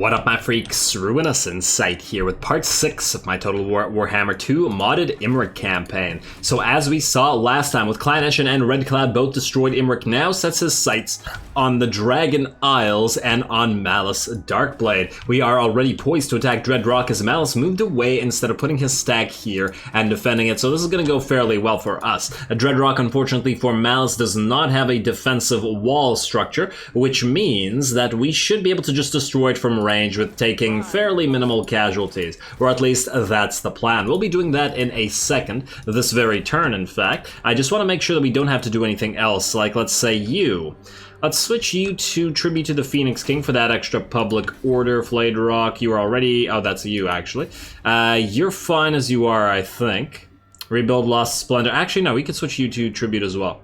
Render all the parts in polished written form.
What up, my freaks? Runaround in sight here with part 6 of my Total Warhammer 2 modded Imrik campaign. So as we saw last time with Clannish and Red Cloud both destroyed, Imrik now sets his sights on the Dragon Isles and on Malus Darkblade. We are already poised to attack Dreadrock as Malus moved away instead of putting his stack here and defending it, so this is going to go fairly well for us. Dreadrock, unfortunately for Malus, does not have a defensive wall structure, which means that we should be able to just destroy it from range with taking fairly minimal casualties, or at least that's the plan. We'll be doing that in a second, this very turn in fact. I just want to make sure that we don't have to do anything else, like let's say you. Let's switch you to Tribute to the Phoenix King for that extra public order. Flayed Rock, you are already... oh, that's you, actually. You're fine as you are, I think. Rebuild Lost Splendor. Actually, no, we could switch you to Tribute as well.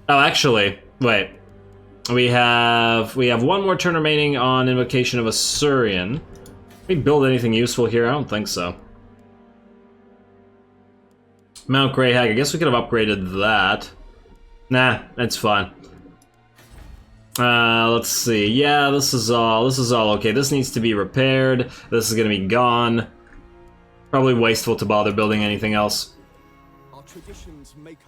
Oh, actually, wait. We have one more turn remaining on Invocation of Asuryan. Can we build anything useful here? I don't think so. Mount Greyhag, I guess we could have upgraded that. Nah, it's fine. Let's see. Yeah, this is all okay. This needs to be repaired. This is gonna be gone. Probably wasteful to bother building anything else.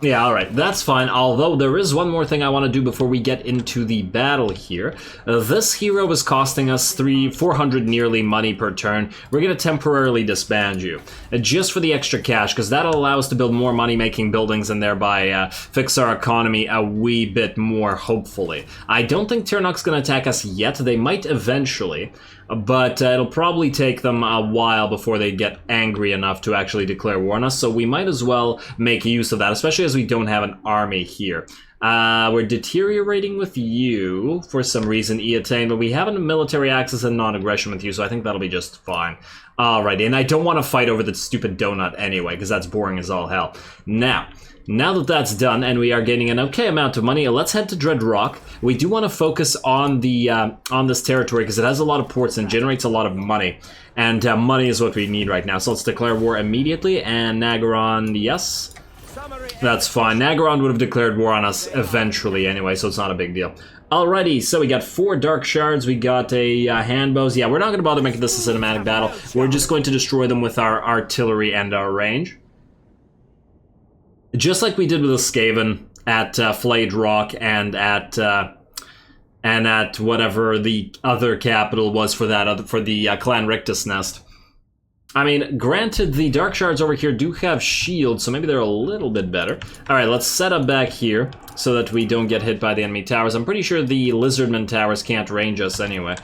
Yeah, alright, that's fine, although there is one more thing I want to do before we get into the battle here. This hero is costing us 400 nearly money per turn. We're going to temporarily disband you, just for the extra cash, because that'll allow us to build more money-making buildings and thereby fix our economy a wee bit more, hopefully. I don't think Tyrannok's going to attack us yet. They might eventually, but it'll probably take them a while before they get angry enough to actually declare war on us, so we might as well make use of that, especially as we don't have an army here. We're deteriorating with you for some reason, Eatane, but we have a military access and non-aggression with you, so I think that'll be just fine. Alrighty, and I don't want to fight over the stupid donut anyway, because that's boring as all hell. Now that that's done and we are getting an okay amount of money, let's head to Dreadrock. We do want to focus on the on this territory because it has a lot of ports and generates a lot of money. And money is what we need right now. So let's declare war immediately. And Nagaron, yes. That's fine. Nagaron would have declared war on us eventually anyway, so it's not a big deal. Alrighty, so we got 4 Dark Shards, we got a Handbows. Yeah, we're not going to bother making this a cinematic battle. We're just going to destroy them with our artillery and our range. Just like we did with the Skaven at Flayed Rock and at whatever the other capital was for that for the Clan Rictus Nest. I mean, granted, the Dark Shards over here do have shields, so maybe they're a little bit better. All right, let's set up back here so that we don't get hit by the enemy towers. I'm pretty sure the Lizardman towers can't range us anyway.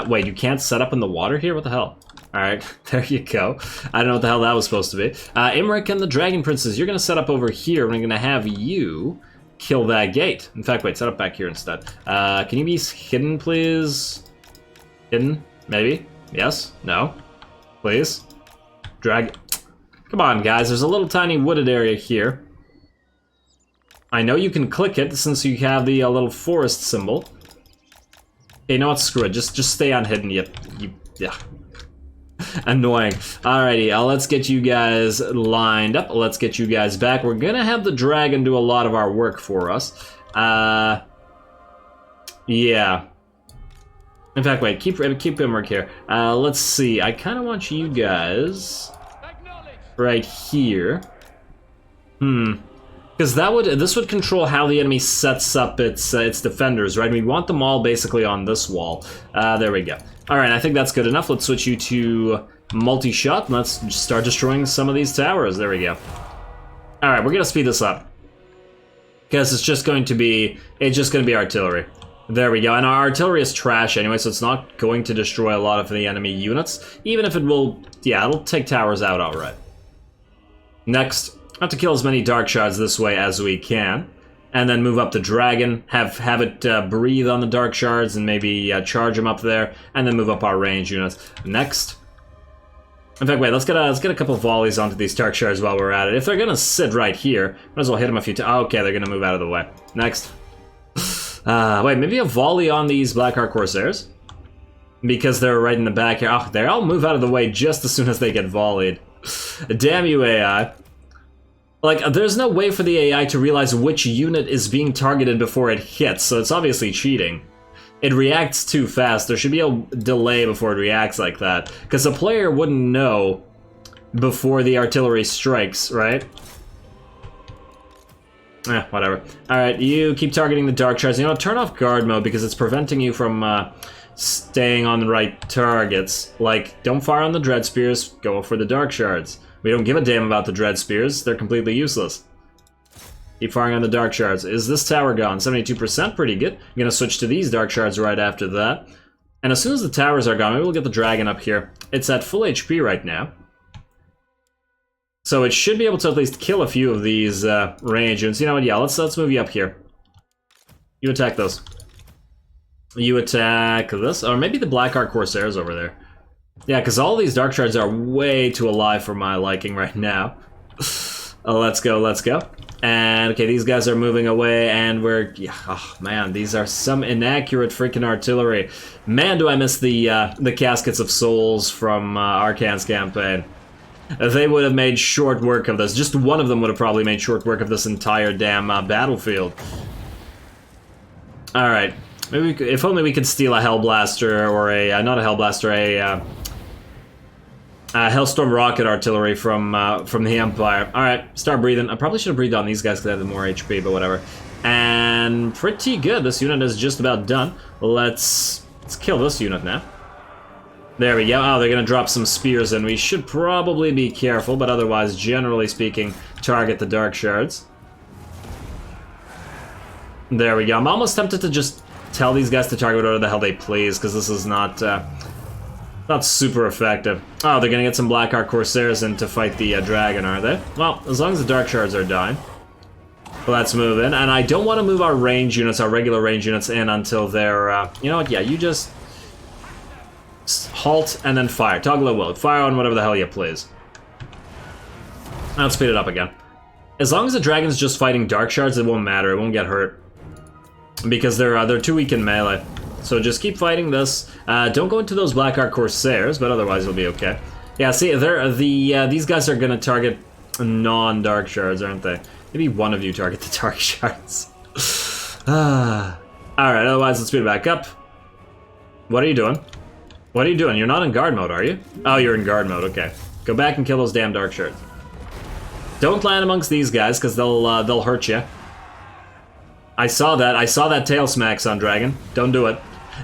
Wait, you can't set up in the water here? What the hell? Alright, there you go. I don't know what the hell that was supposed to be. Imrik and the Dragon Princes, you're going to set up over here, and I'm going to have you kill that gate. In fact, wait, set up back here instead. Can you be hidden, please? Hidden? Maybe? Yes? No? Please? Come on, guys, there's a little tiny wooded area here. I know you can click it since you have the little forest symbol. Okay, you know what? Screw it. Just stay on hidden, yeah. Annoying. Alrighty, let's get you guys lined up. Let's get you guys back. We're gonna have the dragon do a lot of our work for us. Yeah. In fact, wait, keep Imrik here. Let's see. I kind of want you guys right here. Because this would control how the enemy sets up its defenders, right? We want them all basically on this wall. There we go. Alright, I think that's good enough. Let's switch you to multi-shot, and let's just start destroying some of these towers. There we go. Alright, we're gonna speed this up. Because it's just going to be artillery. There we go, and our artillery is trash anyway, so it's not going to destroy a lot of the enemy units. Even if it will, yeah, it'll take towers out outright. Next, I have to kill as many Dark Shards this way as we can. And then move up the dragon, have it breathe on the Dark Shards and maybe charge them up there, and then move up our range units. Next. In fact, wait, let's get a couple volleys onto these Dark Shards while we're at it. If they're gonna sit right here, might as well hit them a few times. Oh, okay, they're gonna move out of the way. Next. Wait, maybe a volley on these Blackheart Corsairs? Because they're right in the back here. Oh, they all move out of the way just as soon as they get volleyed. Damn you, AI. Like, there's no way for the AI to realize which unit is being targeted before it hits, so it's obviously cheating. it reacts too fast. There should be a delay before it reacts like that. Because the player wouldn't know before the artillery strikes, right? Whatever. Alright, you keep targeting the dark shards. You know, turn off guard mode because it's preventing you from staying on the right targets. Like, don't fire on the dread spears, go for the dark shards. We don't give a damn about the dread spears, they're completely useless. Keep firing on the dark shards. Is this tower gone? 72%, pretty good. I'm gonna switch to these dark shards right after that. And as soon as the towers are gone, maybe we'll get the dragon up here. It's at full HP right now. So it should be able to at least kill a few of these range units. You know what, yeah, let's move you up here. You attack those. You attack this, or maybe the Black Ark Corsairs over there. Yeah, because all these dark shards are way too alive for my liking right now. Let's go, let's go. And, okay, these guys are moving away, and we're... Yeah, oh, man, these are some inaccurate freaking artillery. Man, do I miss the Caskets of Souls from Arcan's campaign. They would have made short work of this. Just one of them would have probably made short work of this entire damn battlefield. Alright. Maybe we could, if only we could steal a Hellblaster, or a... not a Hellblaster, a Hellstorm Rocket Artillery from the Empire. Alright, start breathing. I probably should have breathed on these guys because they have the more HP, but whatever. And pretty good. This unit is just about done. Let's kill this unit now. There we go. Oh, they're gonna drop some spears in. We should probably be careful, but otherwise, generally speaking, target the Dark Shards. There we go. I'm almost tempted to just tell these guys to target whatever the hell they please, because this is not super effective. Oh, they're gonna get some Black Ark Corsairs in to fight the dragon, are they? Well, as long as the Dark Shards are dying. Let's move in. And I don't want to move our range units, our regular range units, in until they're... you know what? Yeah, you just... halt and then fire. Toggle at will. Fire on whatever the hell you please. Let's speed it up again. As long as the dragon's just fighting Dark Shards, it won't matter. It won't get hurt. Because they're too weak in melee. So just keep fighting this. Don't go into those Black Ark Corsairs, but otherwise you'll be okay. Yeah, see, these guys are gonna target non-Dark Shards, aren't they? Maybe one of you target the Dark Shards. Alright, otherwise let's speed it back up. What are you doing? What are you doing? You're not in guard mode, are you? Oh, you're in guard mode, okay. Go back and kill those damn Dark Shards. Don't land amongst these guys, because they'll hurt you. I saw that tail smack, Sun Dragon. Don't do it.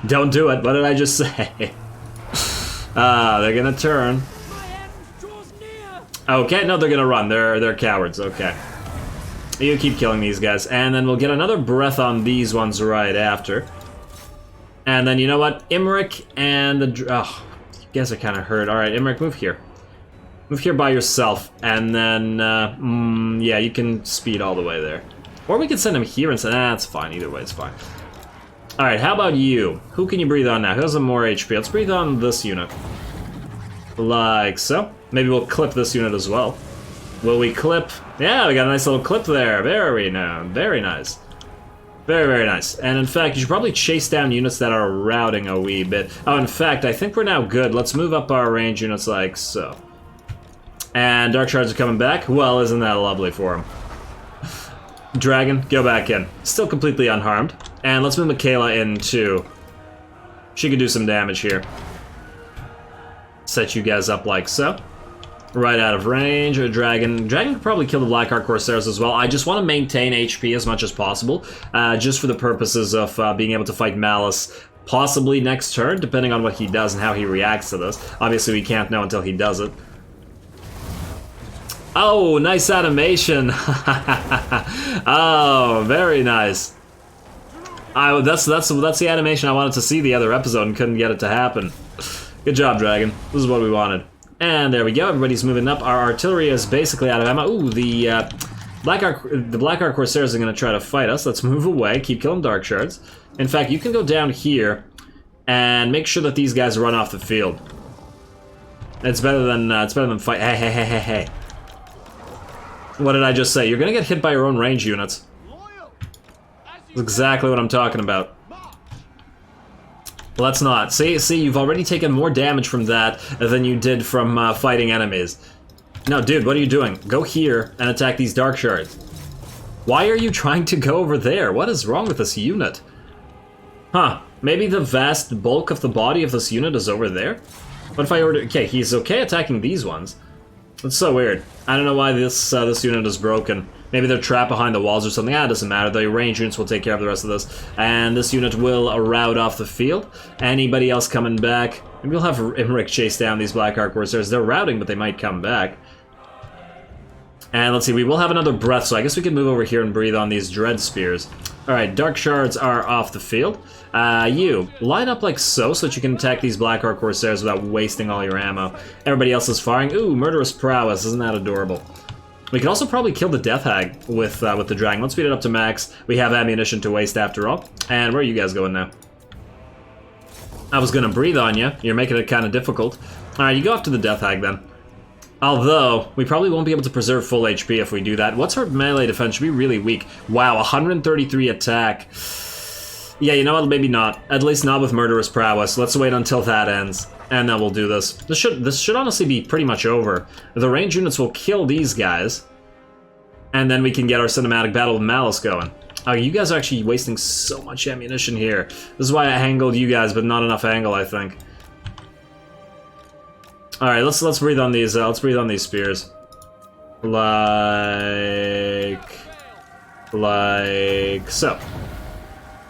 Don't do it. What did I just say? They're gonna turn. Okay, no, they're gonna run. They're cowards, okay. You keep killing these guys, and then we'll get another breath on these ones right after. And then, you know what? Imrik and the... Oh, you guys are kind of hurt. Alright, Imrik, move here. Move here by yourself, and then, yeah, you can speed all the way there. Or we could send him here and say, that's fine, either way, it's fine. Alright, how about you? Who can you breathe on now? Who has some more HP? Let's breathe on this unit. Like so. Maybe we'll clip this unit as well. Will we clip? Yeah, we got a nice little clip there. Very nice. Very nice. Very, very nice. And in fact, you should probably chase down units that are routing a wee bit. Oh, in fact, I think we're now good. Let's move up our range units like so. And Dark Shards are coming back. Well, isn't that lovely for them? Dragon, go back in. Still completely unharmed. And let's move Michaela in too. She could do some damage here. Set you guys up like so. Right out of range. A dragon. Dragon could probably kill the Black Ark Corsairs as well. I just want to maintain HP as much as possible. Just for the purposes of being able to fight Malus. Possibly next turn, depending on what he does and how he reacts to this. Obviously, we can't know until he does it. Oh, nice animation. Oh, very nice. That's the animation I wanted to see the other episode and couldn't get it to happen. Good job, Dragon. This is what we wanted. And there we go. Everybody's moving up. Our artillery is basically out of ammo. Ooh, the Black Ark Corsairs are going to try to fight us. Let's move away. Keep killing Dark Shards. In fact, you can go down here and make sure that these guys run off the field. It's better than fight. Hey. What did I just say? You're gonna get hit by your own range units. That's exactly what I'm talking about. Let's not. See, you've already taken more damage from that than you did from fighting enemies. No, dude, what are you doing? Go here and attack these Dark Shards. Why are you trying to go over there? What is wrong with this unit? Huh. Maybe the vast bulk of the body of this unit is over there? What if I order... Okay, he's okay attacking these ones. That's so weird. I don't know why this unit is broken. Maybe they're trapped behind the walls or something. Ah, it doesn't matter. The range units will take care of the rest of this. And this unit will rout off the field. Anybody else coming back? Maybe we'll have Imrik chase down these Black Ark Corsairs. They're routing, but they might come back. And let's see, we will have another breath, so I guess we can move over here and breathe on these Dread Spears. Alright, Dark Shards are off the field. You, line up like so that you can attack these Black Ark Corsairs without wasting all your ammo. Everybody else is firing. Ooh, Murderous Prowess, isn't that adorable? We could also probably kill the Death Hag with the Dragon. Let's speed it up to max. We have ammunition to waste after all. And where are you guys going now? I was gonna breathe on you. You're making it kind of difficult. Alright, you go off to the Death Hag then. Although, we probably won't be able to preserve full HP if we do that. What's our melee defense? Should be really weak. Wow, 133 attack. Yeah, you know what? Maybe not. At least not with Murderous Prowess. Let's wait until that ends, and then we'll do this. This should honestly be pretty much over. The range units will kill these guys, and then we can get our cinematic battle with Malus going. Oh, you guys are actually wasting so much ammunition here. This is why I angled you guys, but not enough angle, I think. All right, let's breathe on these. Let's breathe on these spears. Like so.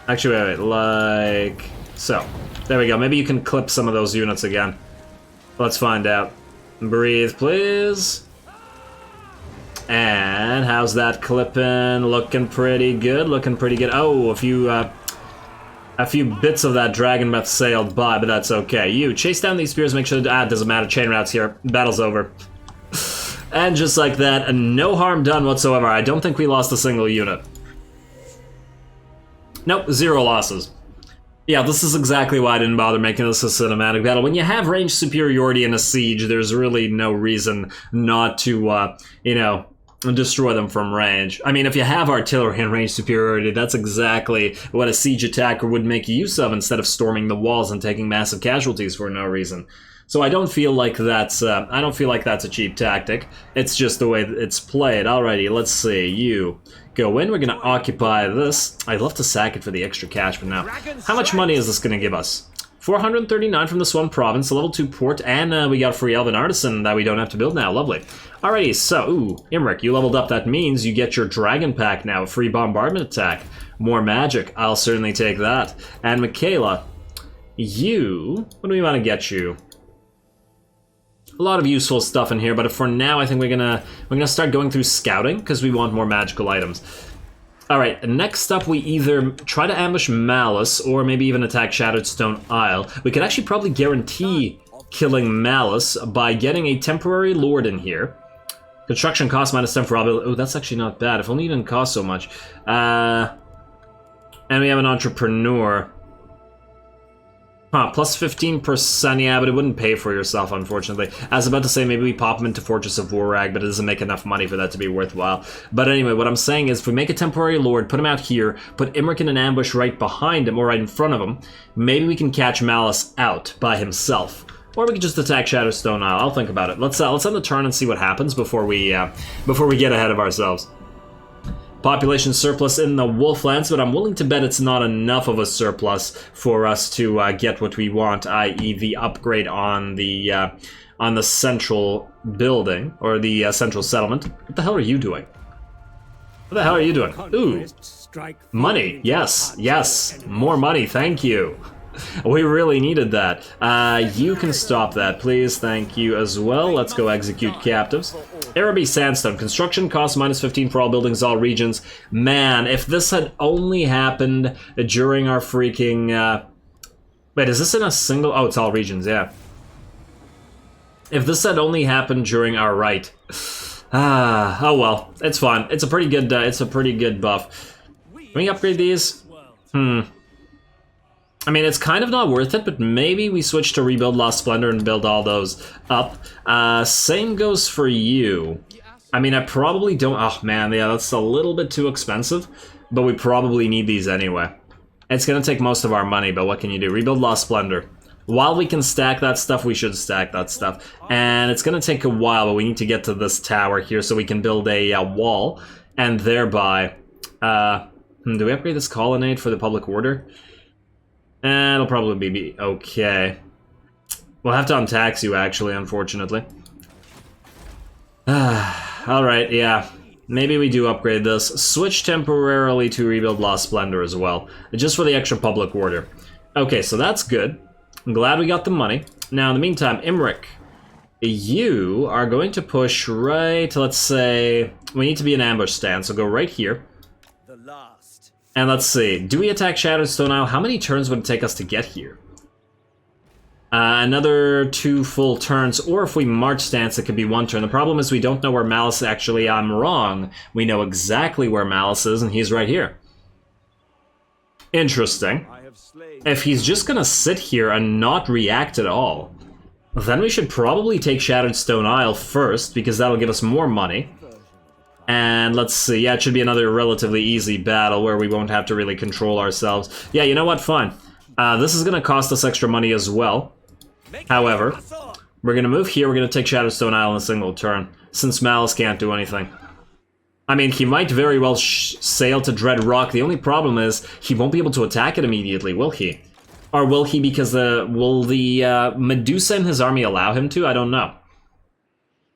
Actually, wait, like so. There we go. Maybe you can clip some of those units again. Let's find out. Breathe, please. And how's that clipping? Looking pretty good. Looking pretty good. Oh, a few bits of that dragon breath sailed by, but that's okay. You, chase down these spears, make sure that... doesn't matter, chain routes here. Battle's over. And just like that, no harm done whatsoever. I don't think we lost a single unit. Nope, 0 losses. Yeah, this is exactly why I didn't bother making this a cinematic battle. When you have range superiority in a siege, there's really no reason not to, you know, destroy them from range. I mean, if you have artillery and range superiority, that's exactly what a siege attacker would make use of instead of storming the walls and taking massive casualties for no reason. So I don't feel like that's a cheap tactic. It's just the way it's played. Alrighty, let's see. You go in. We're gonna occupy this. I'd love to sack it for the extra cash, but now, how much money is this gonna give us? 439 from this one province, a level 2 port, and we got a free Elven Artisan that we don't have to build now. Lovely. Alrighty, so, ooh, Imrik, you leveled up. That means you get your Dragon Pack now, a free bombardment attack. More magic, I'll certainly take that. And Michaela, you, what do we want to get you? A lot of useful stuff in here, but for now, I think we're gonna start going through scouting, because we want more magical items. Alright, next up we either try to ambush Malus, or maybe even attack Shattered Stone Isle. We could actually probably guarantee killing Malus by getting a temporary lord in here. Construction cost -10 for all. Oh, that's actually not bad. If only it didn't cost so much. And we have an entrepreneur. Huh, plus 15%, yeah, but it wouldn't pay for yourself, unfortunately. I was about to say maybe we pop him into Fortress of Warrag, but it doesn't make enough money for that to be worthwhile. But anyway, what I'm saying is if we make a temporary lord, put him out here, put Imrik in an ambush right behind him, or right in front of him, maybe we can catch Malus out by himself. Or we could just attack Shadowstone Isle. I'll think about it. Let's end the turn and see what happens before we get ahead of ourselves. Population surplus in the Wolflands, but I'm willing to bet it's not enough of a surplus for us to get what we want, i.e. the upgrade on the central building, or the central settlement. What the hell are you doing? What the hell are you doing? Ooh, money, yes, yes, more money, thank you. We really needed that. You can stop that, please. Thank you as well. Let's go execute captives. Araby Sandstone. Construction costs -15 for all buildings, all regions. Man, if this had only happened during our freaking... Wait, is this in a single... Oh, it's all regions, yeah. If this had only happened during our right... oh well. It's fine. It's a pretty good buff. Can we upgrade these? I mean, it's kind of not worth it, but maybe we switch to Rebuild Lost Splendor and build all those up. Same goes for you. I mean, I probably don't... Oh, man, yeah, that's a little bit too expensive, but we probably need these anyway. It's going to take most of our money, but what can you do? Rebuild Lost Splendor. While we can stack that stuff, we should stack that stuff. And it's going to take a while, but we need to get to this tower here so we can build a wall, and thereby... do we upgrade this colonnade for the public order? It'll probably be okay. We'll have to untax you, actually, unfortunately. Alright, yeah. Maybe we do upgrade this. Switch temporarily to Rebuild Lost Splendor as well. Just for the extra public order. Okay, so that's good. I'm glad we got the money. Now, in the meantime, Imrik, you are going to push right, let's say... We need to be in ambush stand, so go right here. And let's see, do we attack Shattered Stone Isle? How many turns would it take us to get here? Another 2 full turns, or if we march stance, it could be 1 turn. The problem is we don't know where Malus actually... I'm wrong. We know exactly where Malus is, and he's right here. Interesting. If he's just gonna sit here and not react at all, then we should probably take Shattered Stone Isle first, because that'll give us more money. And let's see, yeah, it should be another relatively easy battle where we won't have to really control ourselves. Yeah, you know what, fine. This is gonna cost us extra money as well. However, we're gonna move here, we're gonna take Shattered Stone Isle in a single turn, since Malus can't do anything. I mean, he might very well sail to Dread Rock. The only problem is he won't be able to attack it immediately, will he? Or will he, because will the Medusa in his army allow him to? I don't know.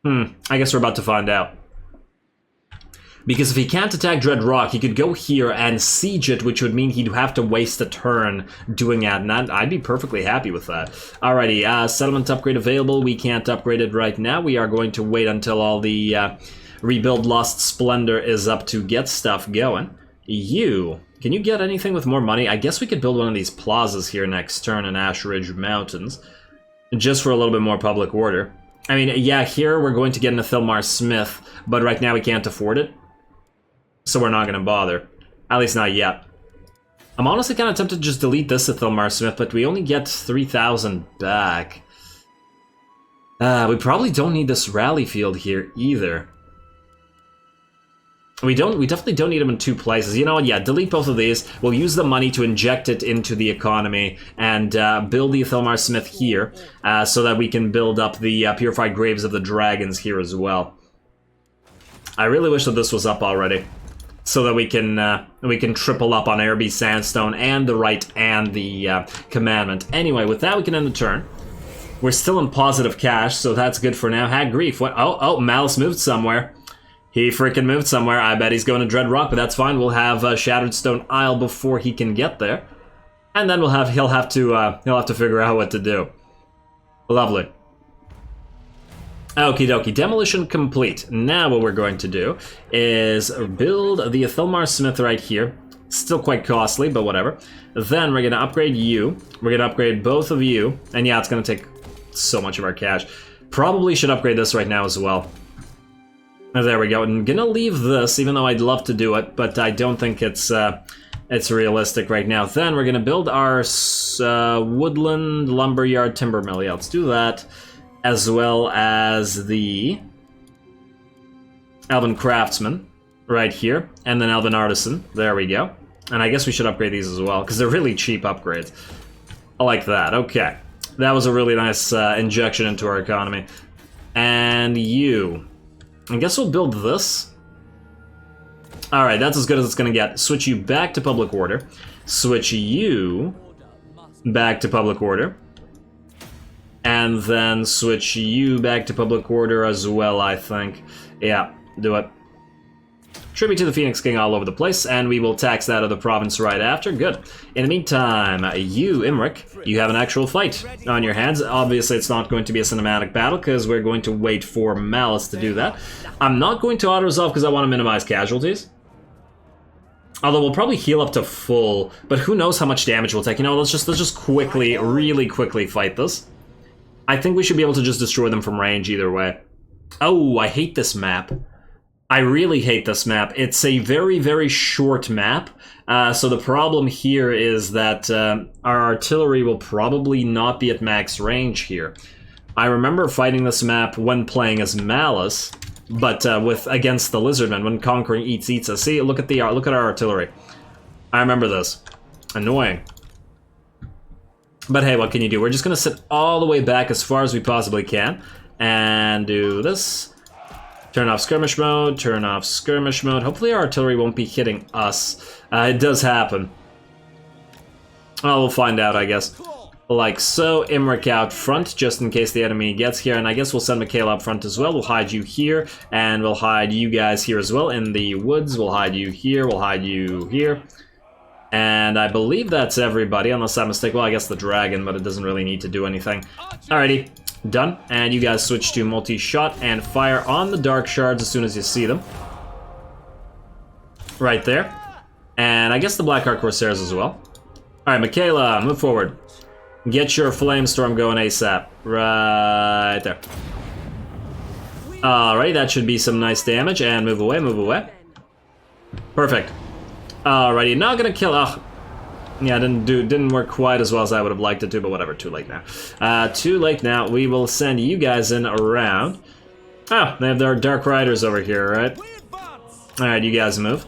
I guess we're about to find out. Because if he can't attack Dread Rock, he could go here and siege it, which would mean he'd have to waste a turn doing that, and I'd be perfectly happy with that. Alrighty, settlement upgrade available. We can't upgrade it right now. We are going to wait until all the Rebuild Lost Splendor is up to get stuff going. Can you get anything with more money? I guess we could build one of these plazas here next turn in Ash Ridge Mountains, just for a little bit more public order. I mean, yeah, here we're going to get an Athilmar Smith, but right now we can't afford it. So we're not going to bother. At least not yet. I'm honestly kind of tempted to just delete this Athilmar Smith, but we only get 3,000 back. We probably don't need this rally field here either. We definitely don't need them in 2 places. You know what, yeah, delete both of these. We'll use the money to inject it into the economy and build the Athilmar Smith here, so that we can build up the Purified Graves of the Dragons here as well. I really wish that this was up already, so that we can triple up on Airby Sandstone and the Right and the Commandment. Anyway, with that we can end the turn. We're still in positive cash, so that's good for now. Had Graef. What? Oh, Malus moved somewhere. He freaking moved somewhere. I bet he's going to Dread Rock, but that's fine. We'll have Shattered Stone Isle before he can get there, and then he'll have to figure out what to do. Lovely. Okie dokie, demolition complete. Now what we're going to do is build the Athilmar Smith right here. Still quite costly, but whatever. Then we're going to upgrade you. We're going to upgrade both of you. And yeah, it's going to take so much of our cash. Probably should upgrade this right now as well. There we go. I'm going to leave this, even though I'd love to do it, but I don't think it's realistic right now. Then we're going to build our Woodland Lumberyard Timber Mill. Yeah, let's do that. As well as the Elven Craftsman right here, and then Elven Artisan. There we go. And I guess we should upgrade these as well, because they're really cheap upgrades. I like that. Okay. That was a really nice injection into our economy. And you. I guess we'll build this. Alright, that's as good as it's going to get. Switch you back to public order. Switch you back to public order. And then switch you back to public order as well, I think. Yeah, do it. Tribute to the Phoenix King all over the place, and we will tax that other province right after. Good. In the meantime, you, Imrik, you have an actual fight on your hands. Obviously, it's not going to be a cinematic battle, because we're going to wait for Malus to do that. I'm not going to auto-resolve because I want to minimize casualties. Although we'll probably heal up to full, but who knows how much damage we'll take. You know, let's just quickly, really quickly fight this. I think we should be able to just destroy them from range either way. Oh, I hate this map. I really hate this map. It's a very, very short map. So the problem here is that our artillery will probably not be at max range here. I remember fighting this map when playing as Malus, but against the Lizardmen, when conquering eats us. See, look at our artillery. I remember this. Annoying. But hey, what can you do? We're just going to sit all the way back as far as we possibly can. And do this. Turn off skirmish mode, turn off skirmish mode. Hopefully our artillery won't be hitting us. It does happen. Oh, we'll find out, I guess. Like so. Imrik out front, just in case the enemy gets here, and I guess we'll send Michaela up front as well. We'll hide you here, and we'll hide you guys here as well in the woods. We'll hide you here, we'll hide you here. And I believe that's everybody, unless I'm mistaken. Well, I guess the dragon, but it doesn't really need to do anything. Alrighty, done. And you guys switch to multi-shot and fire on the dark shards as soon as you see them. Right there. And I guess the Black Heart Corsairs as well. Alright, Michaela, move forward. Get your Flamestorm going ASAP. Right there. Alright, that should be some nice damage. And move away, move away. Perfect. Alrighty, not gonna kill. Oh, yeah, didn't work quite as well as I would have liked it to, but whatever. Too late now. Too late now. We will send you guys in around. Oh, they have their Dark Riders over here, right? Alright, you guys move.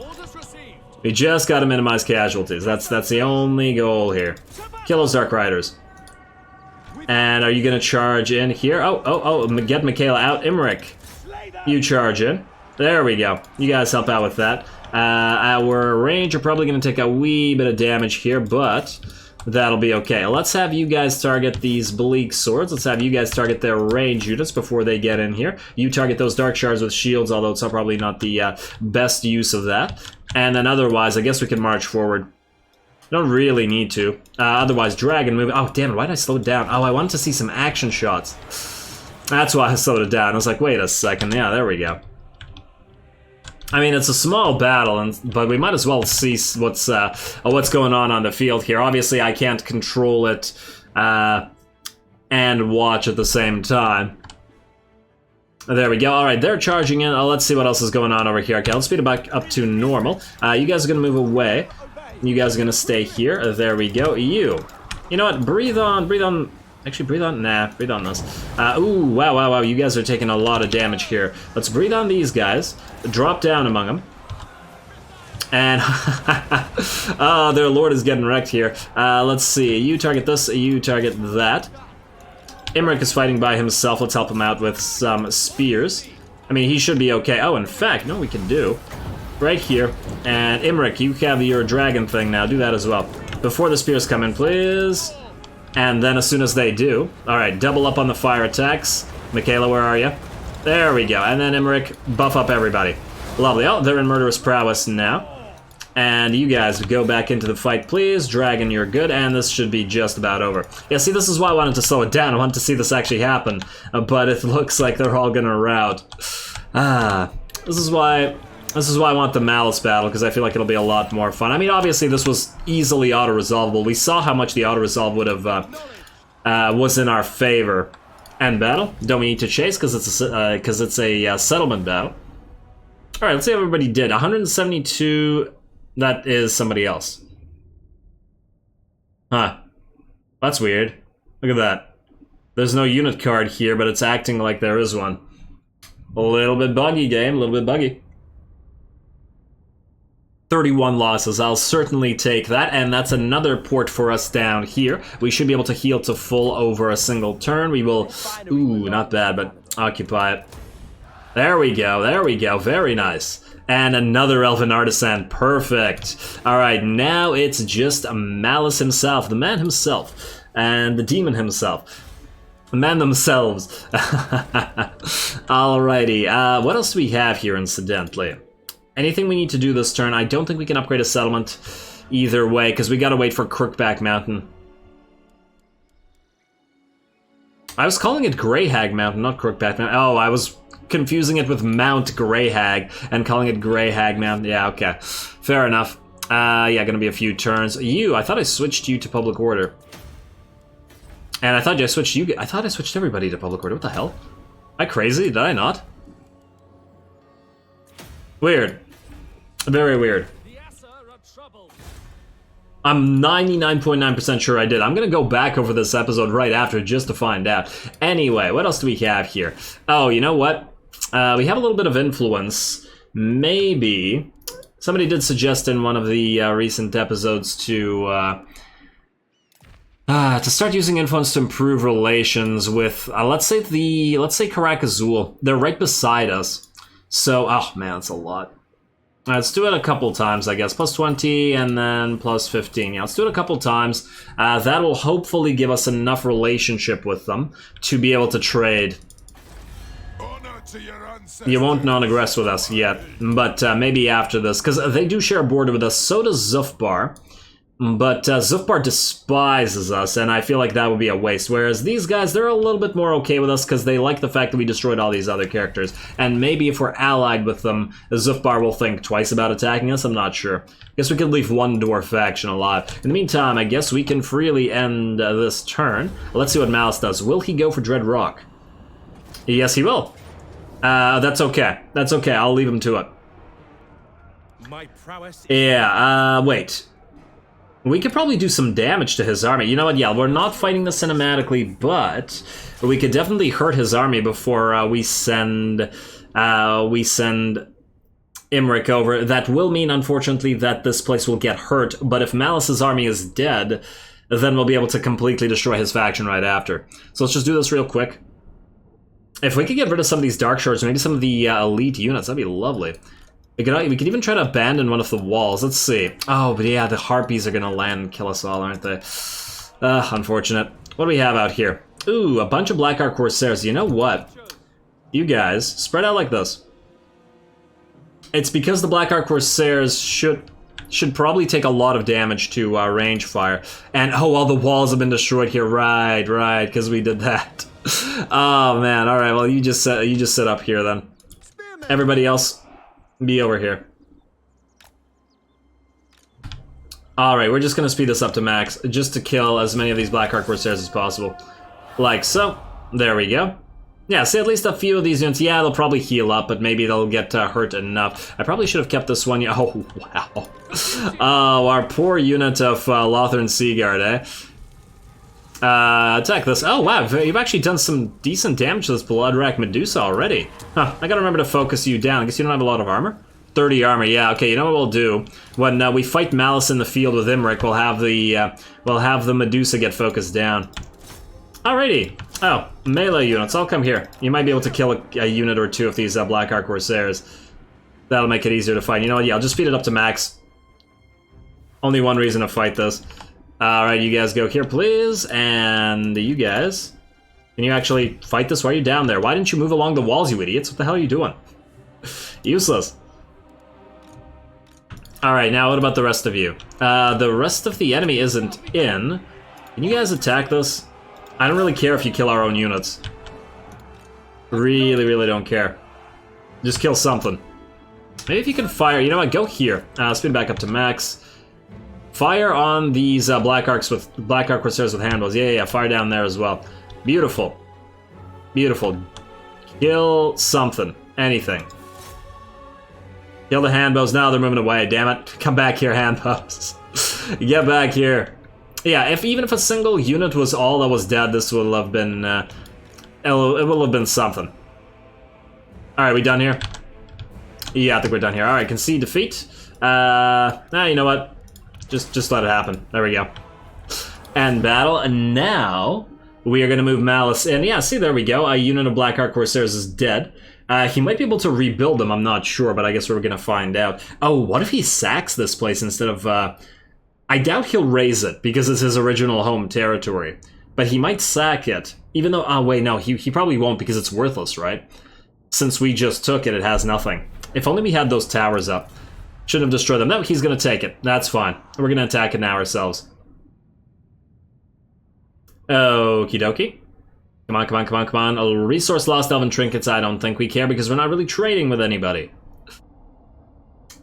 We just gotta minimize casualties. That's the only goal here. Kill those Dark Riders. And are you gonna charge in here? Oh, get Michaela out. Imrik, you charge in. There we go. You guys help out with that. Our range are probably going to take a wee bit of damage here, but that'll be okay. Let's have you guys target these bleak swords. Let's have you guys target their range units before they get in here. You target those dark shards with shields, although it's probably not the best use of that. And then otherwise, I guess we can march forward. Don't really need to. Otherwise, dragon move. Oh, damn it, why did I slow it down? Oh, I wanted to see some action shots. That's why I slowed it down. I was like, wait a second. Yeah, there we go. I mean, it's a small battle, but we might as well see what's going on the field here. Obviously, I can't control it and watch at the same time. There we go. All right, they're charging in. Let's see what else is going on over here. Okay, let's speed it back up to normal. You guys are going to move away. You guys are going to stay here. There we go. You know what? Breathe on. Actually, breathe on. Nah, breathe on this. Ooh, wow. You guys are taking a lot of damage here. Let's breathe on these guys. Drop down among them. And oh, their lord is getting wrecked here. Let's see. You target this. You target that. Imrik is fighting by himself. Let's help him out with some spears. I mean, he should be okay. Oh, in fact, no, we can do right here. And Imrik, you have your dragon thing now. Do that as well. Before the spears come in, please. And then as soon as they do, alright, double up on the fire attacks. Michaela, where are you? There we go. And then Imrik, buff up everybody. Lovely. Oh, they're in Murderous Prowess now. And you guys go back into the fight, please. Dragon, you're good. And this should be just about over. Yeah, see, this is why I wanted to slow it down. I wanted to see this actually happen. But it looks like they're all gonna rout. This is why I want the Malus battle, because I feel like it'll be a lot more fun. I mean, obviously, this was easily auto-resolvable. We saw how much the auto-resolve would have was in our favor. End battle. Don't we need to chase, because it's a settlement battle. All right, let's see how everybody did. 172. That is somebody else. Huh. That's weird. Look at that. There's no unit card here, but it's acting like there is one. A little bit buggy, game. A little bit buggy. 31 losses, I'll certainly take that, and that's another port for us down here. We should be able to heal to full over a single turn. We will, ooh, not bad, but occupy it. There we go, very nice. And another Elven Artisan, perfect. Alright, now it's just Malus himself, the man himself, and the demon himself. The man themselves. Alrighty, what else do we have here incidentally? Anything we need to do this turn? I don't think we can upgrade a settlement either way, because we gotta wait for Crookback Mountain. I was calling it Greyhag Mountain, not Crookback Mountain. Oh, I was confusing it with Mount Greyhag and calling it Greyhag Mountain. Yeah, okay. Fair enough. Yeah, gonna be a few turns. I thought I switched you to Public Order. And I thought I switched you. I thought I switched everybody to Public Order. What the hell? Am I crazy? Did I not? Weird. Very weird. I'm 99.9% sure I did. I'm gonna go back over this episode right after just to find out. Anyway, what else do we have here? Oh, you know what? We have a little bit of influence. Maybe somebody did suggest in one of the recent episodes to start using influence to improve relations with, let's say Karak Azul. They're right beside us. So, oh man, that's a lot. Let's do it a couple times, I guess. Plus 20 and then plus 15. Yeah, let's do it a couple times. That will hopefully give us enough relationship with them to be able to trade. You won't non-aggress with us yet, but maybe after this, because they do share a border with us. So does Zufbar. But Zufbar despises us, and I feel like that would be a waste. Whereas these guys, they're a little bit more okay with us because they like the fact that we destroyed all these other characters. And maybe if we're allied with them, Zufbar will think twice about attacking us. I'm not sure. Guess we could leave one dwarf faction alive. In the meantime, I guess we can freely end this turn. Let's see what Malus does. Will he go for Dread Rock? Yes, he will. That's okay. That's okay. I'll leave him to it. Yeah, wait. We could probably do some damage to his army. You know what? Yeah, we're not fighting this cinematically, but we could definitely hurt his army before we send Imrik over. That will mean, unfortunately, that this place will get hurt. But if Malus's army is dead, then we'll be able to completely destroy his faction right after. So let's just do this real quick. If we could get rid of some of these dark shards, maybe some of the elite units, that'd be lovely. We could even try to abandon one of the walls. Let's see. Oh, but yeah, the harpies are gonna land and kill us all, aren't they? Unfortunate. What do we have out here? Ooh, a bunch of Black Ark Corsairs. You know what? You guys, spread out like this. It's because the Black Ark Corsairs should probably take a lot of damage to range fire. And, oh, all the walls have been destroyed here. Right, because we did that. Oh, man. All right, well, you just sit up here, then. Everybody else... be over here. Alright, we're just gonna speed this up to max, just to kill as many of these Black Ark Corsairs as possible. Like so. There we go. Yeah, see, at least a few of these units, yeah, they'll probably heal up, but maybe they'll get hurt enough. I probably should have kept this one. Oh, wow. Oh, our poor unit of Lothern Seaguard, eh? Attack this. Oh, wow, you've actually done some decent damage to this Bloodrack Medusa already. Huh, I gotta remember to focus you down. I guess you don't have a lot of armor? 30 armor, yeah, okay, you know what we'll do? When we fight Malus in the field with Imrik, we'll have the Medusa get focused down. Alrighty. Oh, melee units, I'll come here. You might be able to kill a unit or two of these Black Ark Corsairs. That'll make it easier to fight. You know what, yeah, I'll just speed it up to max. Only one reason to fight this. Alright, you guys go here, please, and you guys, can you actually fight this? Why are you down there? Why didn't you move along the walls, you idiots? What the hell are you doing? Useless. Alright, now what about the rest of you? The rest of the enemy isn't in. Can you guys attack this? I don't really care if you kill our own units. Really don't care. Just kill something. Maybe if you can fire, you know what, go here. Speed back up to max. Fire on these Black Ark Corsairs with handbows. Yeah, fire down there as well. Beautiful. Beautiful. Kill something. Anything. Kill the handbows. Now they're moving away. Damn it. Come back here, handbows. Get back here. Yeah, even if a single unit was all that was dead, this would have been... it will have been something. Alright, we done here? Yeah, I think we're done here. Alright, concede defeat. You know what? Just let it happen. There we go. End battle, and now we are going to move Malus in. Yeah, see, there we go. A unit of Black Ark Corsairs is dead. He might be able to rebuild them, I'm not sure, but I guess we're going to find out. Oh, what if he sacks this place instead of... I doubt he'll raise it, because it's his original home territory. But he might sack it, even though... Oh, wait, no, he probably won't, because it's worthless, right? Since we just took it, it has nothing. If only we had those towers up. Shouldn't have destroyed them. No, he's going to take it. That's fine. We're going to attack it now ourselves. Okie dokie. Come on. A resource lost, elven trinkets. I don't think we care because we're not really trading with anybody.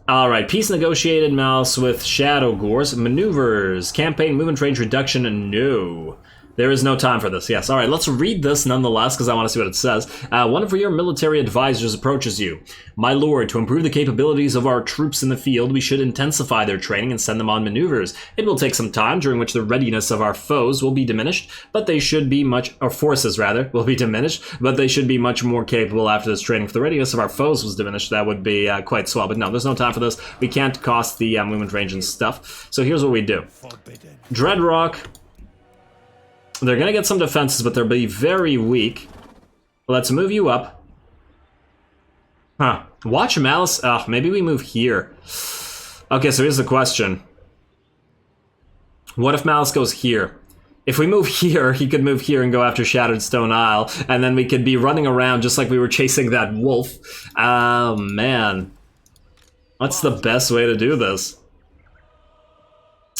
Alright, peace negotiated, Malus with Shadow Gores. Maneuvers. Campaign movement range reduction. No. There is no time for this, yes. Alright, let's read this nonetheless, because I want to see what it says. One of your military advisors approaches you. My lord, to improve the capabilities of our troops in the field, we should intensify their training and send them on maneuvers. It will take some time, during which the readiness of our foes will be diminished, but they should be our forces, rather, will be diminished, but they should be much more capable after this training. If the readiness of our foes was diminished, that would be quite swell. But no, there's no time for this. We can't cost the movement range and stuff. So here's what we do. Dreadrock. They're going to get some defenses, but they'll be very weak. Let's move you up. Huh. Watch Malus. Oh, maybe we move here. Okay, so here's the question. What if Malus goes here? If we move here, he could move here and go after Shattered Stone Isle, and then we could be running around just like we were chasing that wolf. Oh, man. What's the best way to do this?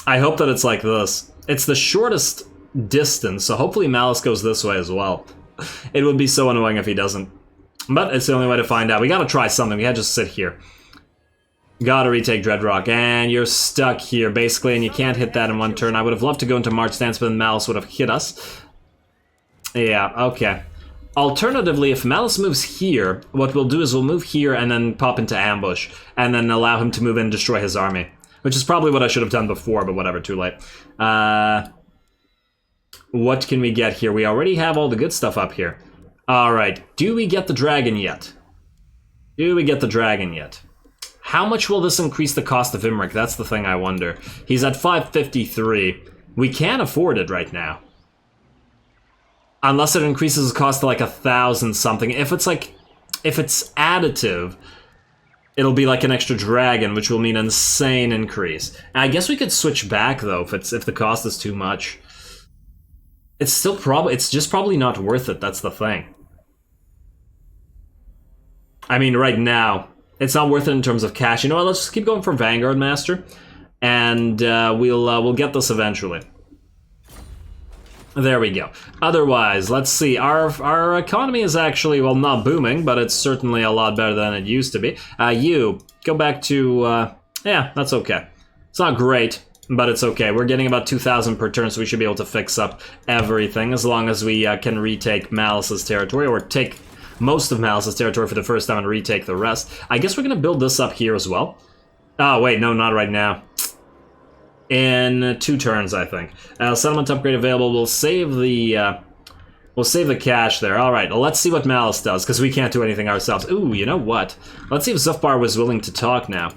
I hope that it's like this. It's the shortest distance, so hopefully Malus goes this way as well. It would be so annoying if he doesn't. But it's the only way to find out. We gotta try something. We can't just sit here. Gotta retake Dreadrock, and you're stuck here, basically, and you can't hit that in one turn. I would have loved to go into March Stance, but then Malus would have hit us. Yeah, okay. Alternatively, if Malus moves here, what we'll do is we'll move here and then pop into ambush, and then allow him to move in and destroy his army. Which is probably what I should have done before, but whatever, too late. What can we get here? We already have all the good stuff up here. Alright, do we get the dragon yet? Do we get the dragon yet? How much will this increase the cost of Imrik? That's the thing I wonder. He's at 553. We can't afford it right now. Unless it increases his cost to like 1,000 something. If it's additive, it'll be like an extra dragon, which will mean an insane increase. I guess we could switch back though if the cost is too much. It's just probably not worth it, that's the thing. I mean, right now, it's not worth it in terms of cash. You know what, let's just keep going for Vanguard Master, and we'll get this eventually. There we go. Otherwise, let's see, our economy is actually, well, not booming, but it's certainly a lot better than it used to be. You, go back to, yeah, that's okay. It's not great, but it's okay. We're getting about 2,000 per turn, so we should be able to fix up everything, as long as we can retake Malus's territory, or take most of Malus's territory for the first time and retake the rest. I guess we're gonna build this up here as well. Oh, wait, no, not right now. In 2 turns, I think. Settlement upgrade available. We'll save the cash there. All right, well, let's see what Malus does, because we can't do anything ourselves. Ooh, you know what? Let's see if Zufbar was willing to talk now.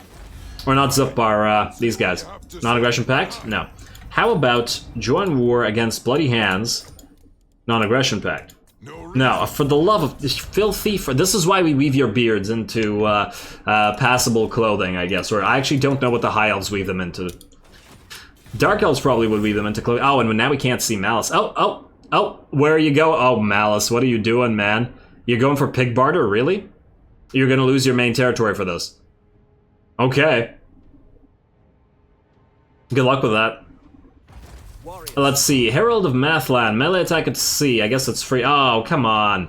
Or not Zufbar, these guys. Non-aggression pact? No. How about join war against Bloody Hands? Non-aggression pact. No, for the love of this filthy... This is why we weave your beards into passable clothing, I guess. Or I actually don't know what the High Elves weave them into. Dark Elves probably would weave them into clothing. Oh, and now we can't see Malus. Oh, where you go? Oh, Malus, what are you doing, man? You're going for pig barter, really? You're gonna lose your main territory for this. Okay. Good luck with that. Let's see, Herald of Mathland, melee attack at sea, I guess it's free. Oh, come on.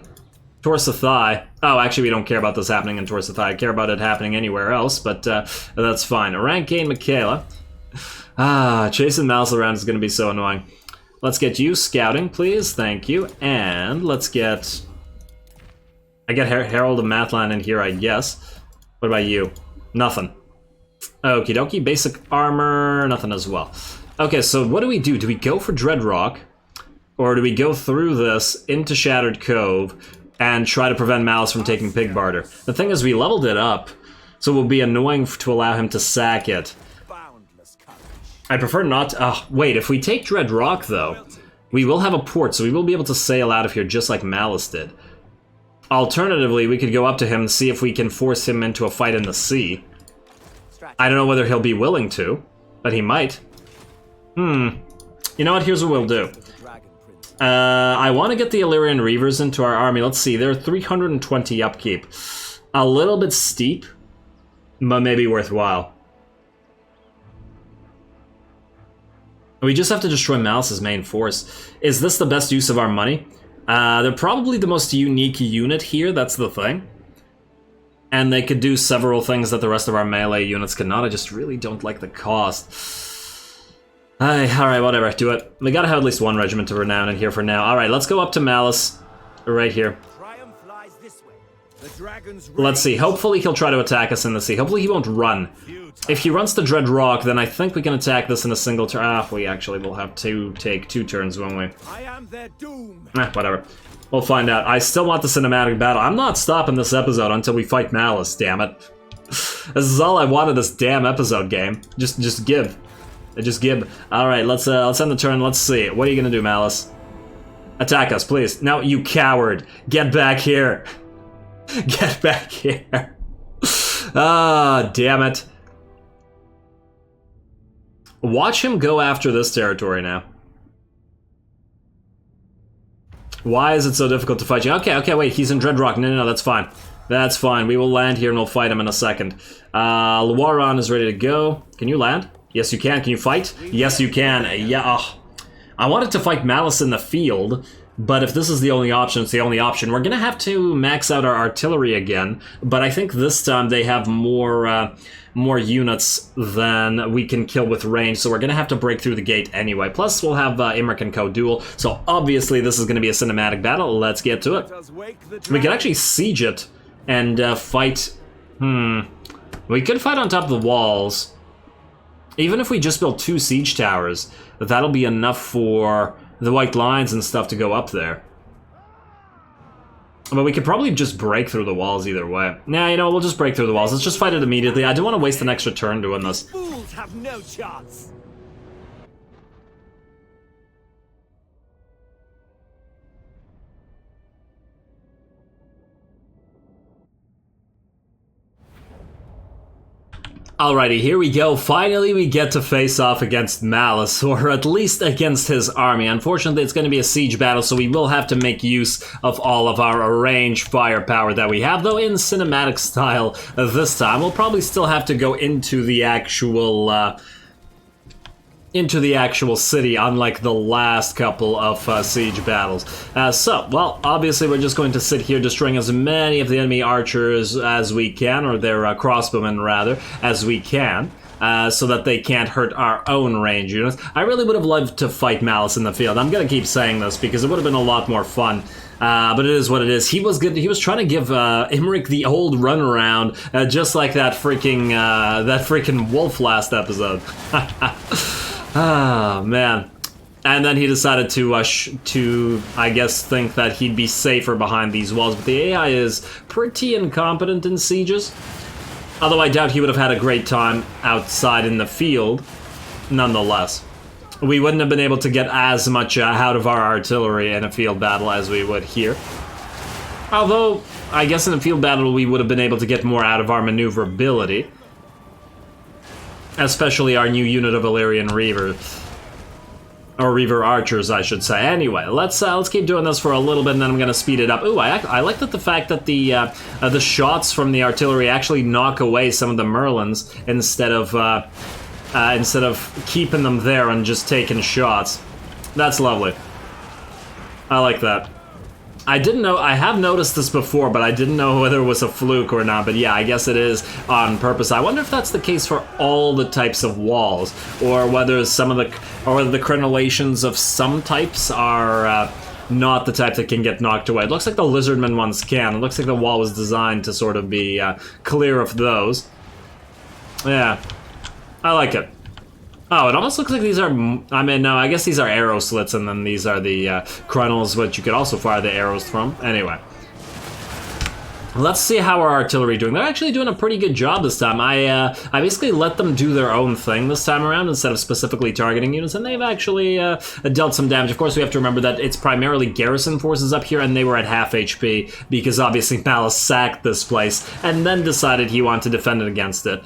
Torsathai. Oh, actually we don't care about this happening in Torsathai, I care about it happening anywhere else, but that's fine. Rank gain Michaela. Chasing Malus around is gonna be so annoying. Let's get you scouting, please, thank you, and let's get... I get Herald of Mathland in here, I guess. What about you? Nothing. Okie dokie, basic armor, nothing as well. Okay, so what do? Do we go for Dreadrock? Or do we go through this into Shattered Cove and try to prevent Malus from taking Pig Barter? The thing is, we leveled it up, so it will be annoying to allow him to sack it. I prefer not to... wait, if we take Dreadrock, though, we will have a port, so we will be able to sail out of here just like Malus did. Alternatively, we could go up to him and see if we can force him into a fight in the sea. I don't know whether he'll be willing to, but he might. You know what? Here's what we'll do. I want to get the Illyrian Reavers into our army. Let's see, they're 320 upkeep. A little bit steep, but maybe worthwhile. We just have to destroy Malus's main force. Is this the best use of our money? They're probably the most unique unit here, that's the thing. And they could do several things that the rest of our melee units cannot. I just really don't like the cost. Alright, whatever, do it. We gotta have at least one regiment of renown in here for now. Alright, let's go up to Malus. Right here. Let's see, hopefully he'll try to attack us in the sea. Hopefully he won't run. If he runs to Dreadrock, then I think we can attack this in a single turn. We actually will have to take 2 turns, won't we? I am their doom. Whatever. We'll find out. I still want the cinematic battle. I'm not stopping this episode until we fight Malus, damn it. This is all I wanted this damn episode, game. Just give. Just give. Alright, let's end the turn. Let's see. What are you gonna do, Malus? Attack us, please. No, you coward. Get back here. Get back here. Ah, damn it. Watch him go after this territory now. Why is it so difficult to fight you? Okay, wait, he's in Dreadrock. No, that's fine. That's fine. We will land here and we'll fight him in a second. Luaran is ready to go. Can you land? Yes, you can. Can you fight? Yes, you can. Yeah. Oh. I wanted to fight Malus in the field, but if this is the only option, it's the only option. We're gonna have to max out our artillery again, but I think this time they have more units than we can kill with range, so we're gonna have to break through the gate anyway. Plus, we'll have Imrik and Co duel, so obviously this is gonna be a cinematic battle. Let's get to it. We could actually siege it and fight. We could fight on top of the walls. Even if we just build 2 siege towers, that'll be enough for the white lines and stuff to go up there. But we could probably just break through the walls either way. Nah, you know, we'll just break through the walls. Let's just fight it immediately. I don't want to waste an extra turn doing this. Fools have no chance. Alrighty, here we go. Finally, we get to face off against Malus, or at least against his army. Unfortunately, it's going to be a siege battle, so we will have to make use of all of our ranged firepower that we have, though in cinematic style this time. We'll probably still have to go into the actual city, unlike the last couple of siege battles. Well, obviously we're just going to sit here destroying as many of the enemy archers as we can, or their crossbowmen rather, as we can, so that they can't hurt our own range units. I really would have loved to fight Malus in the field. I'm gonna keep saying this because it would have been a lot more fun. But it is what it is. He was good. He was trying to give Imrik the old runaround, just like that freaking wolf last episode. Ah, man. And then he decided to, I guess, think that he'd be safer behind these walls. But the AI is pretty incompetent in sieges. Although I doubt he would have had a great time outside in the field, nonetheless. We wouldn't have been able to get as much out of our artillery in a field battle as we would here. Although, I guess in a field battle we would have been able to get more out of our maneuverability. Especially our new unit of Illyrian Reaver. Or Reaver Archers, I should say. Anyway, let's keep doing this for a little bit, and then I'm gonna speed it up. Ooh, I like the fact that the shots from the artillery actually knock away some of the Merlins instead of keeping them there and just taking shots. That's lovely. I like that. I didn't know, I have noticed this before, but I didn't know whether it was a fluke or not, but yeah, I guess it is on purpose. I wonder if that's the case for all the types of walls, or whether the crenellations of some types are not the type that can get knocked away. It looks like the Lizardman ones can. It looks like the wall was designed to sort of be clear of those. Yeah, I like it. Oh, it almost looks like these are, I mean, no, I guess these are arrow slits, and then these are the crenels, which you could also fire the arrows from. Anyway. Let's see how our artillery doing. They're actually doing a pretty good job this time. I basically let them do their own thing this time around instead of specifically targeting units, and they've actually dealt some damage. Of course, we have to remember that it's primarily garrison forces up here, and they were at half HP, because obviously Malus sacked this place, and then decided he wanted to defend it against it.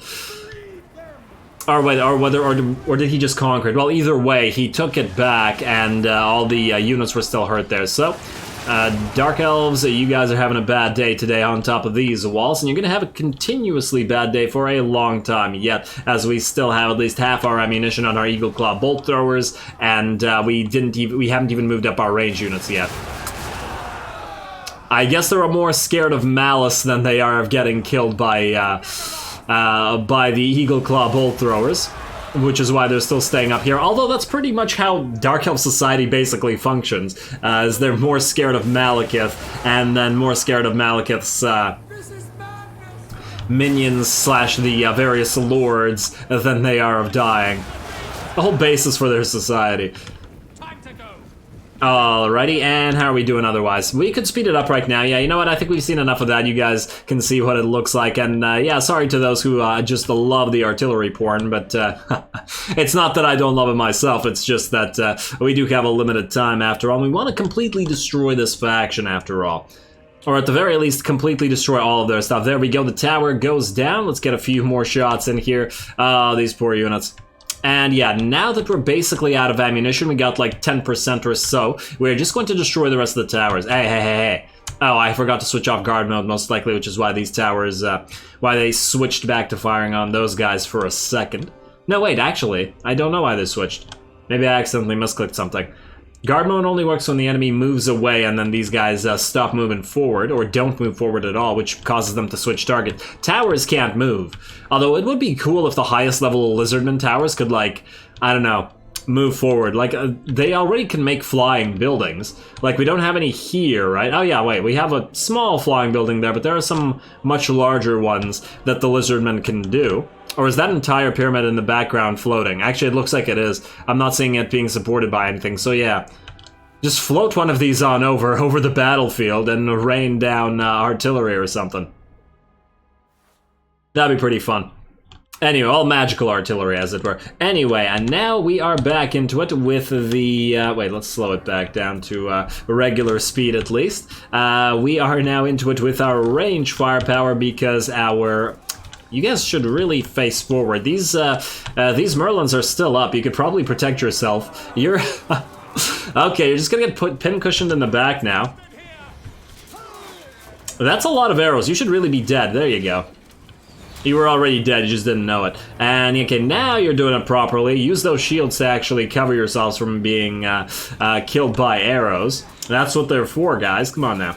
Or did he just conquer it? Well, either way, he took it back, and all the units were still hurt there. So, Dark Elves, you guys are having a bad day today on top of these walls, and you're going to have a continuously bad day for a long time yet, as we still have at least half our ammunition on our Eagle Claw bolt throwers, and we haven't even moved up our range units yet. I guess they're more scared of Malus than they are of getting killed by the Eagle Claw bolt throwers, which is why they're still staying up here. Although that's pretty much how Dark Elf society basically functions, as they're more scared of Malekith, and then more scared of Malekith's minions slash the various lords than they are of dying. The whole basis for their society. Alrighty, and how are we doing otherwise? We could speed it up right now. Yeah, you know what? I think we've seen enough of that. You guys can see what it looks like. And yeah, sorry to those who just love the artillery porn, but it's not that I don't love it myself. It's just that we do have a limited time after all. And we want to completely destroy this faction after all. Or at the very least, completely destroy all of their stuff. There we go, the tower goes down. Let's get a few more shots in here. Oh, these poor units. And yeah, now that we're basically out of ammunition, we got like 10% or so, we're just going to destroy the rest of the towers. Hey. Oh, I forgot to switch off guard mode, most likely, which is why these towers, why they switched back to firing on those guys for a second. No, wait, actually, I don't know why they switched. Maybe I accidentally misclicked something. Guard mode only works when the enemy moves away and then these guys stop moving forward, or don't move forward at all, which causes them to switch target. Towers can't move. Although it would be cool if the highest level Lizardman towers could, like, I don't know, move forward. Like, they already can make flying buildings. Like, we don't have any here, right? Oh yeah, wait, we have a small flying building there, but there are some much larger ones that the Lizardmen can do. Or is that entire pyramid in the background floating? Actually, it looks like it is. I'm not seeing it being supported by anything, so yeah. Just float one of these on over the battlefield and rain down artillery or something. That'd be pretty fun. Anyway, all magical artillery, as it were. Anyway, and now we are back into it with the... wait, let's slow it back down to regular speed at least. We are now into it with our range firepower because our... You guys should really face forward. These Merlins are still up. You could probably protect yourself. You're... Okay, you're just gonna get pin-cushioned in the back now. That's a lot of arrows. You should really be dead. There you go. You were already dead, you just didn't know it. And okay, now you're doing it properly. Use those shields to actually cover yourselves from being killed by arrows. That's what they're for, guys. Come on now.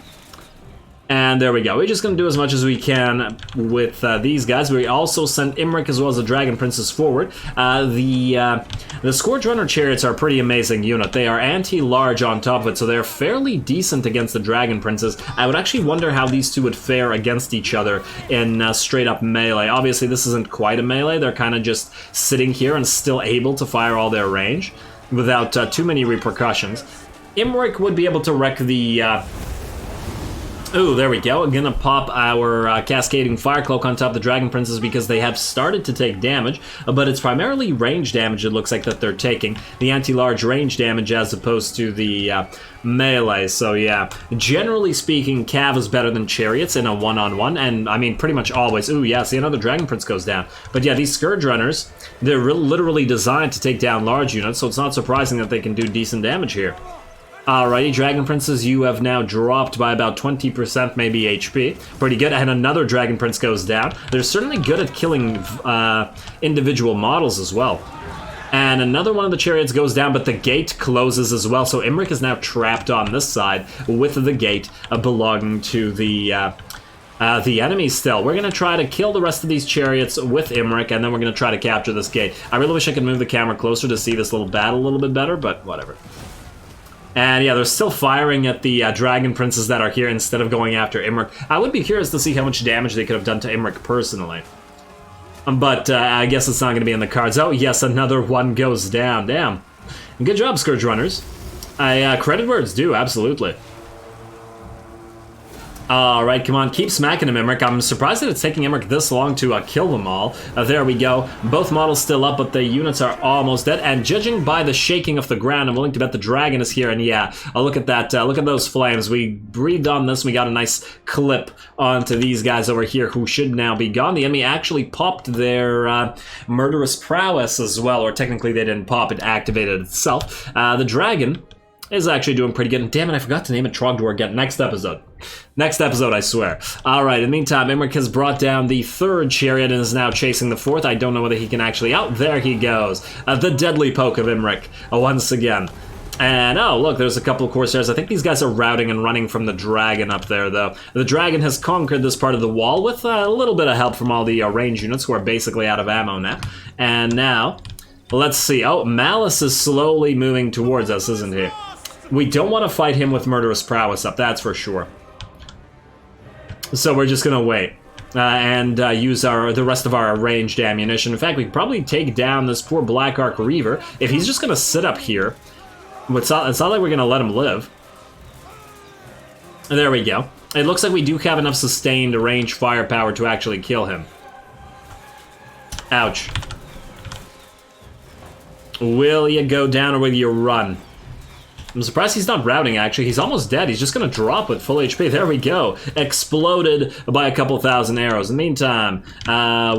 And there we go. We're just going to do as much as we can with these guys. We also sent Imrik as well as the Dragon Princess forward. The Scourge Runner Chariots are a pretty amazing unit. They are anti-large on top of it, so they're fairly decent against the Dragon Princess. I would actually wonder how these two would fare against each other in straight-up melee. Obviously, this isn't quite a melee. They're kind of just sitting here and still able to fire all their range without too many repercussions. Imrik would be able to wreck the... Ooh, there we go. I'm gonna pop our Cascading Fire Cloak on top of the Dragon Princess because they have started to take damage, but it's primarily range damage it looks like that they're taking. The anti-large range damage as opposed to the melee, so yeah. Generally speaking, Cav is better than Chariots in a one-on-one, and I mean pretty much always. Ooh, yeah, see, another Dragon Prince goes down. But yeah, these Scourge Runners, they're literally designed to take down large units, so it's not surprising that they can do decent damage here. Alrighty, Dragon Princes, you have now dropped by about 20% maybe HP. Pretty good, and another Dragon Prince goes down. They're certainly good at killing individual models as well. And another one of the chariots goes down, but the gate closes as well, so Imrik is now trapped on this side with the gate belonging to the enemy still. We're going to try to kill the rest of these chariots with Imrik, and then we're going to try to capture this gate. I really wish I could move the camera closer to see this little battle a little bit better, but whatever. And yeah, they're still firing at the Dragon Princes that are here instead of going after Imrik. I would be curious to see how much damage they could have done to Imrik personally. But I guess it's not going to be in the cards. Oh, yes, another one goes down. Damn. Good job, Scourge Runners. Credit where it's due, absolutely. Alright, come on, keep smacking him, Imrik. I'm surprised that it's taking Imrik this long to kill them all. There we go. Both models still up, but the units are almost dead. And judging by the shaking of the ground, I'm willing to bet the dragon is here. And yeah, look at that. Look at those flames. We breathed on this. We got a nice clip onto these guys over here who should now be gone. The enemy actually popped their murderous prowess as well. Or technically they didn't pop, it activated itself. The dragon is actually doing pretty good. And damn it, I forgot to name it Trogdor again. Next episode. Next episode, I swear. Alright, in the meantime, Imrik has brought down the third chariot and is now chasing the fourth. I don't know whether he can actually... Oh, there he goes. The deadly poke of Imrik, once again. And, oh, look, there's a couple of Corsairs. I think these guys are routing and running from the dragon up there, though. The dragon has conquered this part of the wall with a little bit of help from all the range units who are basically out of ammo now. And now, let's see. Oh, Malus is slowly moving towards us, isn't he? We don't want to fight him with murderous prowess up, that's for sure. So we're just gonna wait and use the rest of our ranged ammunition. In fact, we could probably take down this poor Black Arc Reaver if he's just gonna sit up here. It's not like we're gonna let him live. There we go. It looks like we do have enough sustained range firepower to actually kill him. Ouch. Will you go down or will you run? I'm surprised he's not routing, actually. He's almost dead. He's just going to drop with full HP. There we go. Exploded by a couple thousand arrows. In the meantime,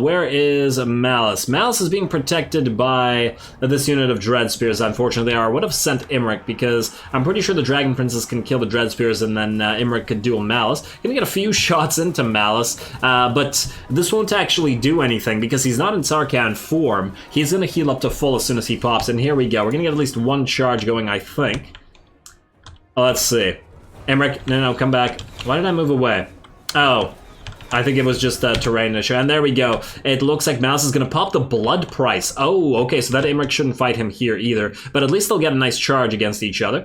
where is Malus? Malus is being protected by this unit of Dread Spears, unfortunately. I would have sent Imrik, because I'm pretty sure the Dragon Princess can kill the Dread Spears, and then Imrik could duel Malus. Gonna get a few shots into Malus, but this won't actually do anything, because he's not in Sarkhan form. He's going to heal up to full as soon as he pops, and here we go. We're going to get at least one charge going, I think. Let's see. Imrik, no, come back. Why did I move away? Oh, I think it was just a terrain issue. And there we go. It looks like Malus is going to pop the blood price. Oh, okay, so that Imrik shouldn't fight him here either. But at least they'll get a nice charge against each other.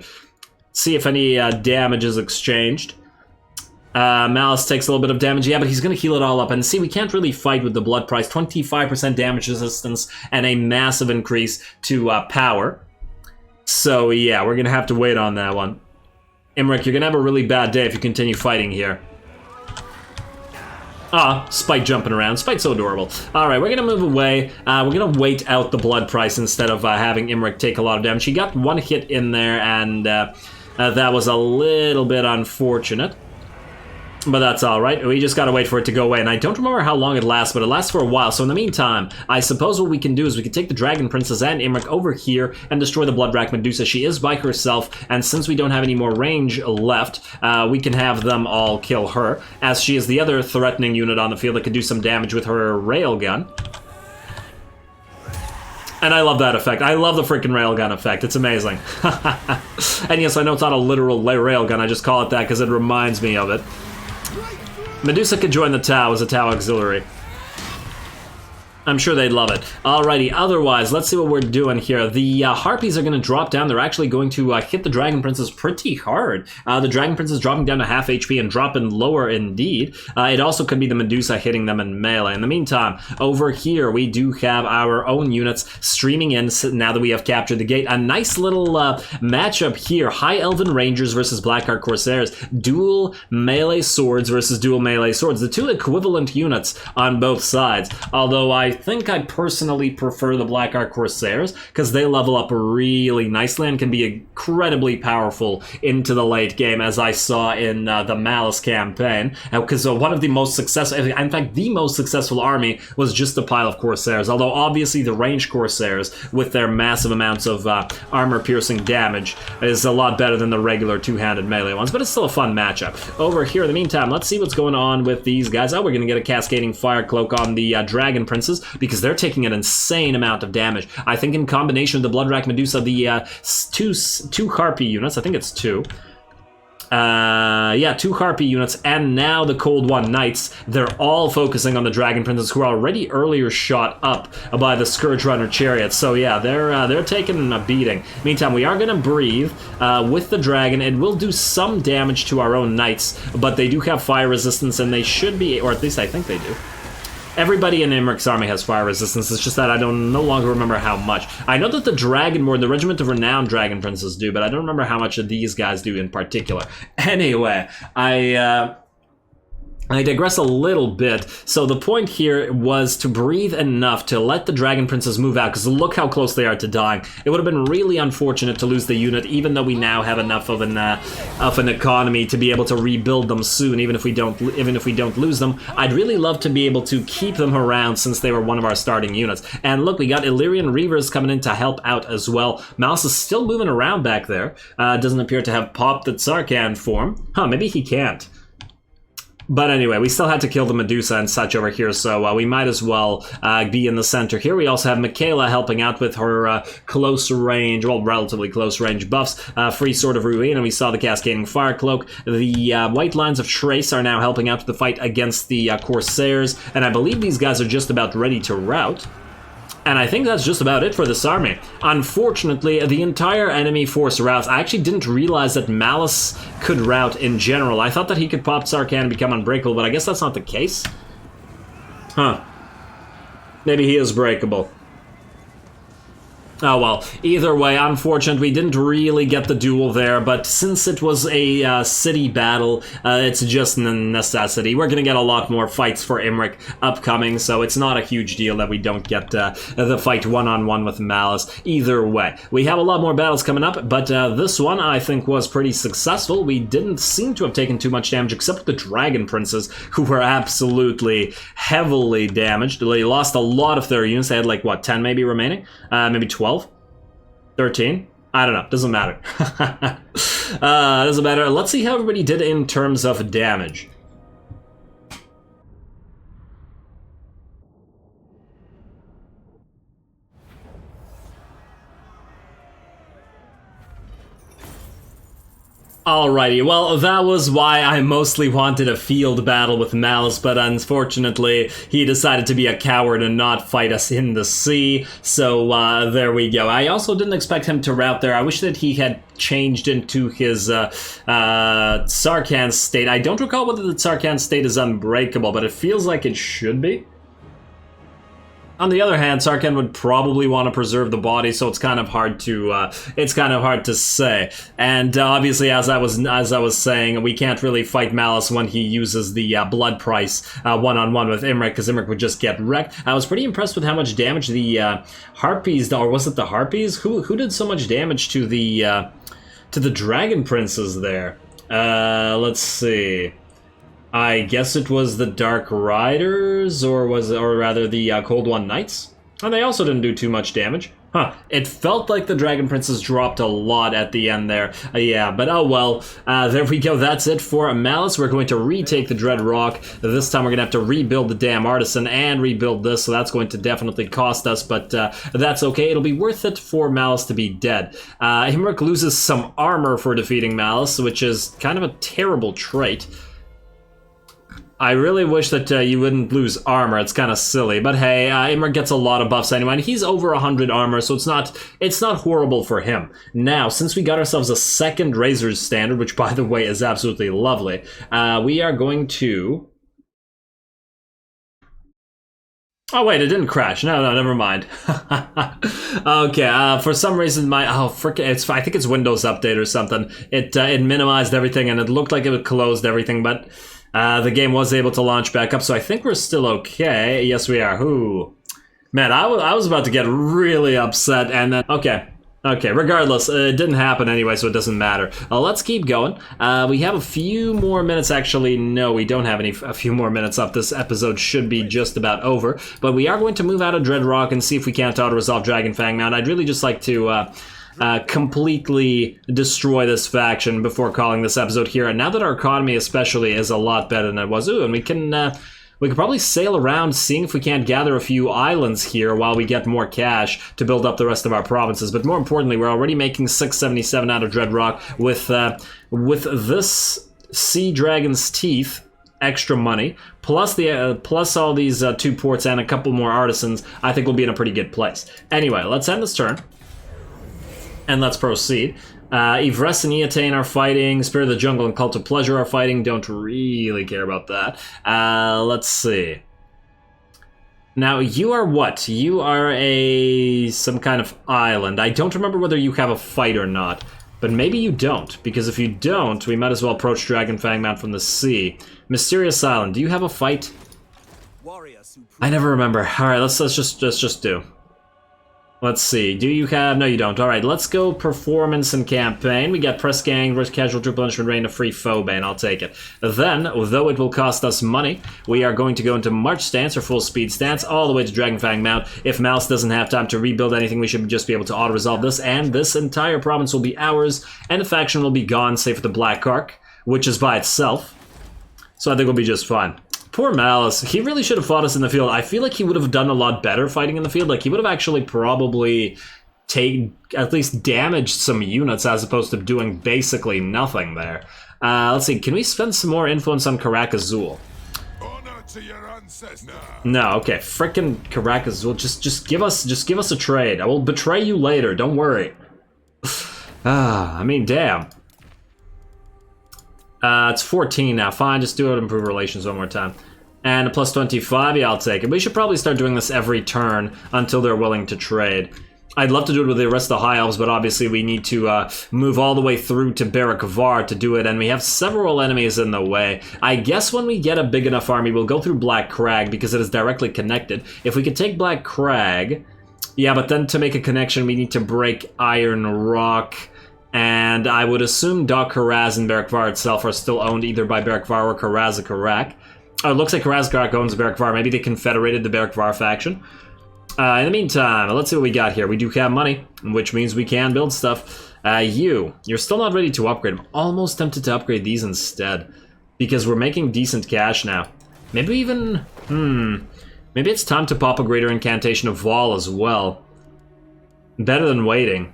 See if any damage is exchanged. Malus takes a little bit of damage. Yeah, but he's going to heal it all up. And see, we can't really fight with the blood price. 25% damage resistance and a massive increase to power. So, yeah, we're going to have to wait on that one. Imrik, you're gonna have a really bad day if you continue fighting here. Ah, Spite jumping around. Spite's so adorable. Alright, we're gonna move away. We're gonna wait out the blood price instead of having Imrik take a lot of damage. He got one hit in there, and that was a little bit unfortunate. But that's alright. We just gotta wait for it to go away. And I don't remember how long it lasts, but it lasts for a while. So in the meantime, I suppose what we can do is we can take the Dragon Princess and Imrik over here and destroy the Bloodwrack Medusa. She is by herself, and since we don't have any more range left, we can have them all kill her, as she is the other threatening unit on the field that could do some damage with her railgun. And I love that effect. I love the freaking railgun effect. It's amazing. And yes, I know it's not a literal railgun. I just call it that because it reminds me of it. Medusa could join the Tau as a Tau auxiliary. I'm sure they'd love it. Alrighty, otherwise, let's see what we're doing here. The Harpies are going to drop down. They're actually going to hit the Dragon Princess pretty hard. The Dragon Princess dropping down to half HP and dropping lower indeed. It also could be the Medusa hitting them in melee. In the meantime, over here, we do have our own units streaming in now that we have captured the gate. A nice little matchup here. High Elven Rangers versus Blackheart Corsairs. Dual melee swords versus dual melee swords. The two equivalent units on both sides. Although I think I personally prefer the Blackheart Corsairs because they level up really nicely and can be incredibly powerful into the late game, as I saw in the Malus campaign. Because one of the most successful, in fact, the most successful army was just a pile of Corsairs. Although obviously the ranged Corsairs, with their massive amounts of armor-piercing damage, is a lot better than the regular two-handed melee ones. But it's still a fun matchup. Over here, in the meantime, let's see what's going on with these guys. Oh, we're going to get a Cascading Fire Cloak on the Dragon Princess, because they're taking an insane amount of damage. I think in combination with the Bloodwrack Medusa, the two Harpy units, I think it's two. Yeah, two Harpy units, and now the Cold One Knights, they're all focusing on the Dragon Princess, who are already earlier shot up by the Scourge Runner chariots. So yeah, they're taking a beating. Meantime, we are gonna breathe with the dragon. It will do some damage to our own knights, but they do have fire resistance, and they should be, or at least I think they do. Everybody in Imrik's army has fire resistance, it's just that I don't no longer remember how much. I know that the Dragonlord, the Regiment of Renowned Dragon Princes do, but I don't remember how much of these guys do in particular. Anyway, I digress a little bit. So the point here was to breathe enough to let the Dragon Princess move out, because look how close they are to dying. It would have been really unfortunate to lose the unit, even though we now have enough of an economy to be able to rebuild them soon. Even if we don't lose them, I'd really love to be able to keep them around, since they were one of our starting units. And look, we got Illyrian Reavers coming in to help out as well. Malus is still moving around back there. Doesn't appear to have popped the Sarkhan form. Huh, maybe he can't. But anyway, we still had to kill the Medusa and such over here, so we might as well be in the center here. We also have Michaela helping out with her close range, well, relatively close range buffs. Free Sword of Ruin, and we saw the Cascading Fire Cloak. The White Lines of Trace are now helping out with the fight against the Corsairs, and I believe these guys are just about ready to rout. And I think that's just about it for this army. Unfortunately, the entire enemy force routs. I actually didn't realize that Malus could rout in general. I thought that he could pop Sarkhan and become unbreakable, but I guess that's not the case. Huh. Maybe he is breakable. Oh well, either way, unfortunate, we didn't really get the duel there, but since it was a city battle, it's just a necessity. We're gonna get a lot more fights for Imrik upcoming, so it's not a huge deal that we don't get the fight one-on-one with Malus. Either way, we have a lot more battles coming up, but this one I think was pretty successful. We didn't seem to have taken too much damage, except the Dragon Princes, who were absolutely heavily damaged. They lost a lot of their units. They had like, what, 10 maybe remaining? Maybe 12? 13? I don't know. Doesn't matter. Doesn't matter. Let's see how everybody did in terms of damage. Alrighty, well, that was why I mostly wanted a field battle with Malus, but unfortunately, he decided to be a coward and not fight us in the sea, so there we go. I also didn't expect him to rout there. I wish that he had changed into his Sarkhan state. I don't recall whether the Sarkhan state is unbreakable, but it feels like it should be. On the other hand, Sarkhan would probably want to preserve the body, so it's kind of hard to say. And obviously, as I was saying, we can't really fight Malus when he uses the blood price one-on-one with Imrik, because Imrik would just get wrecked. I was pretty impressed with how much damage the Harpies, or was it the Harpies? Who did so much damage to the Dragon Princes there? Let's see. I guess it was the Dark Riders, or rather the Cold One Knights? And they also didn't do too much damage. Huh, it felt like the Dragon Princes dropped a lot at the end there. Yeah, but oh well, there we go. That's it for Malus. We're going to retake the Dread Rock. This time we're going to have to rebuild the damn Artisan and rebuild this, so that's going to definitely cost us, but that's okay. It'll be worth it for Malus to be dead. Imrik loses some armor for defeating Malus, which is kind of a terrible trait. I really wish that you wouldn't lose armor. It's kind of silly, but hey, Imrik gets a lot of buffs anyway, and he's over 100 armor, so it's not horrible for him. Now, since we got ourselves a second Razor's Standard, which by the way is absolutely lovely, we are going to... Oh wait, it didn't crash. No, never mind. Okay, for some reason I think it's Windows Update or something. It minimized everything and it looked like it closed everything, but the game was able to launch back up, so I think we're still okay. Yes, we are. Ooh. Man, I was about to get really upset, and then... Okay, regardless, it didn't happen anyway, so it doesn't matter. Let's keep going. We have a few more minutes, actually. No, we don't have a few more minutes up. This episode should be just about over, but we are going to move out of Dreadrock and see if we can't auto-resolve Dragonfang Mount. I'd really just like to... completely destroy this faction before calling this episode here. And now that our economy especially is a lot better than it was, and we can probably sail around seeing if we can't gather a few islands here while we get more cash to build up the rest of our provinces. But more importantly, we're already making 677 out of Dreadrock with this Sea Dragon's Teeth extra money, plus all these 2 ports and a couple more artisans. I think we'll be in a pretty good place. Anyway, let's end this turn. And let's proceed. Ivres and Eatane are fighting. Spirit of the Jungle and Cult of Pleasure are fighting. Don't really care about that. Let's see. Now, you are what? You are some kind of island. I don't remember whether you have a fight or not. But maybe you don't, because if you don't, we might as well approach Dragonfang Mount from the sea. Mysterious Island, do you have a fight? I never remember. Alright, let's just do. Let's see, do you have... No, you don't. Alright, let's go performance and campaign. We got press gang, risk casual troop punishment rain, a free foe bane. I'll take it. Then, though it will cost us money, we are going to go into march stance or full speed stance all the way to Dragonfang Mount. If Malus doesn't have time to rebuild anything, we should just be able to auto-resolve this, and this entire province will be ours, and the faction will be gone, save for the Black Ark, which is by itself. So I think we'll be just fine. Poor Malus. He really should have fought us in the field. I feel like he would have done a lot better fighting in the field. Like, he would have actually probably at least damaged some units as opposed to doing basically nothing there. Let's see. Can we spend some more influence on Karak-Azul? No, okay. Frickin' Karak-Azul. Just give us a trade. I will betray you later. Don't worry. I mean, damn. It's 14 now. Fine, just do it. Improve relations one more time. And a plus 25, yeah, I'll take it. We should probably start doing this every turn until they're willing to trade. I'd love to do it with the rest of the High Elves, but obviously we need to move all the way through to Barrack to do it, and we have several enemies in the way. I guess when we get a big enough army, we'll go through Black Crag, because it is directly connected. If we could take Black Crag... Yeah, but then to make a connection, we need to break Iron Rock, and I would assume Dock Haraz and Barrack itself are still owned either by Barrack or Karaz-Karak. Oh, it looks like Karaz-Karak owns Barrack. Maybe they confederated the Barrack faction. In the meantime, let's see what we got here. We do have money, which means we can build stuff. You're still not ready to upgrade. I'm almost tempted to upgrade these instead, because we're making decent cash now. Maybe even... Maybe it's time to pop a Greater Incantation of Vol as well. Better than waiting.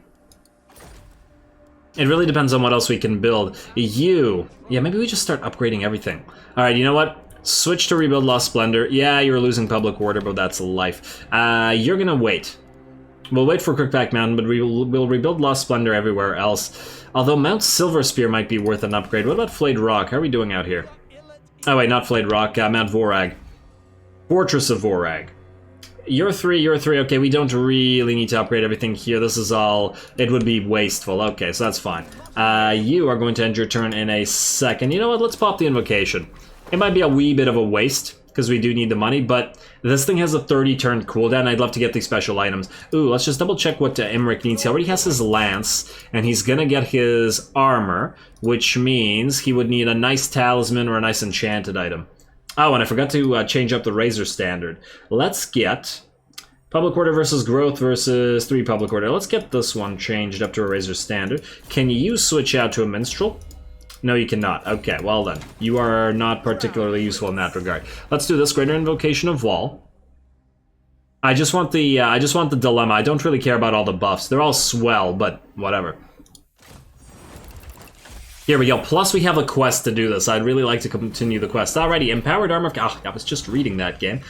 It really depends on what else we can build. Yeah, maybe we just start upgrading everything. Alright, you know what? Switch to Rebuild Lost Splendor. Yeah, you're losing Public Order, but that's life. You're gonna wait. We'll wait for Crookback Mountain, but we'll rebuild Lost Splendor everywhere else. Although Mount Silver Spear might be worth an upgrade. What about Flayed Rock? How are we doing out here? Oh wait, not Flayed Rock, Mount Vorag. Fortress of Vorag. You're 3, okay, we don't really need to upgrade everything here. This is all... It would be wasteful. Okay, so that's fine. You are going to end your turn in a second. You know what, let's pop the Invocation. It might be a wee bit of a waste, because we do need the money, but this thing has a 30-turn cooldown. I'd love to get these special items. Ooh, let's just double-check what Imrik needs. He already has his lance, and he's gonna get his armor, which means he would need a nice talisman or a nice enchanted item. Oh, and I forgot to change up the Razor Standard. Let's get Public Order versus Growth versus 3 Public Order. Let's get this one changed up to a Razor Standard. Can you switch out to a Minstrel? No, you cannot. Okay, well then. You are not particularly useful in that regard. Let's do this. Greater Invocation of Wall. I just want the dilemma. I don't really care about all the buffs. They're all swell, but whatever. Here we go. Plus, we have a quest to do this. I'd really like to continue the quest. Alrighty, Empowered Armor... Oh, I was just reading that game.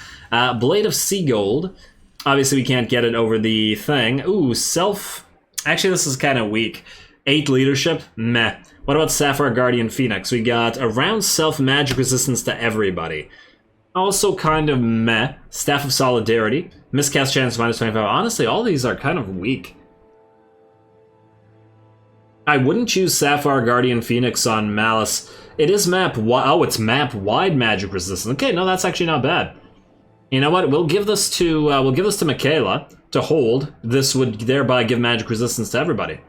Blade of Sea Gold. Obviously, we can't get it over the thing. Ooh, Self... Actually, this is kind of weak. 8 Leadership? Meh. What about Sapphire Guardian Phoenix? We got around self-magic resistance to everybody. Also kind of meh. Staff of Solidarity. Miscast chance -25. Honestly, all these are kind of weak. I wouldn't choose Sapphire Guardian Phoenix on Malus. It is map wide. Oh, it's map wide magic resistance. Okay, no, that's actually not bad. You know what? We'll give this to Michaela to hold. This would thereby give magic resistance to everybody.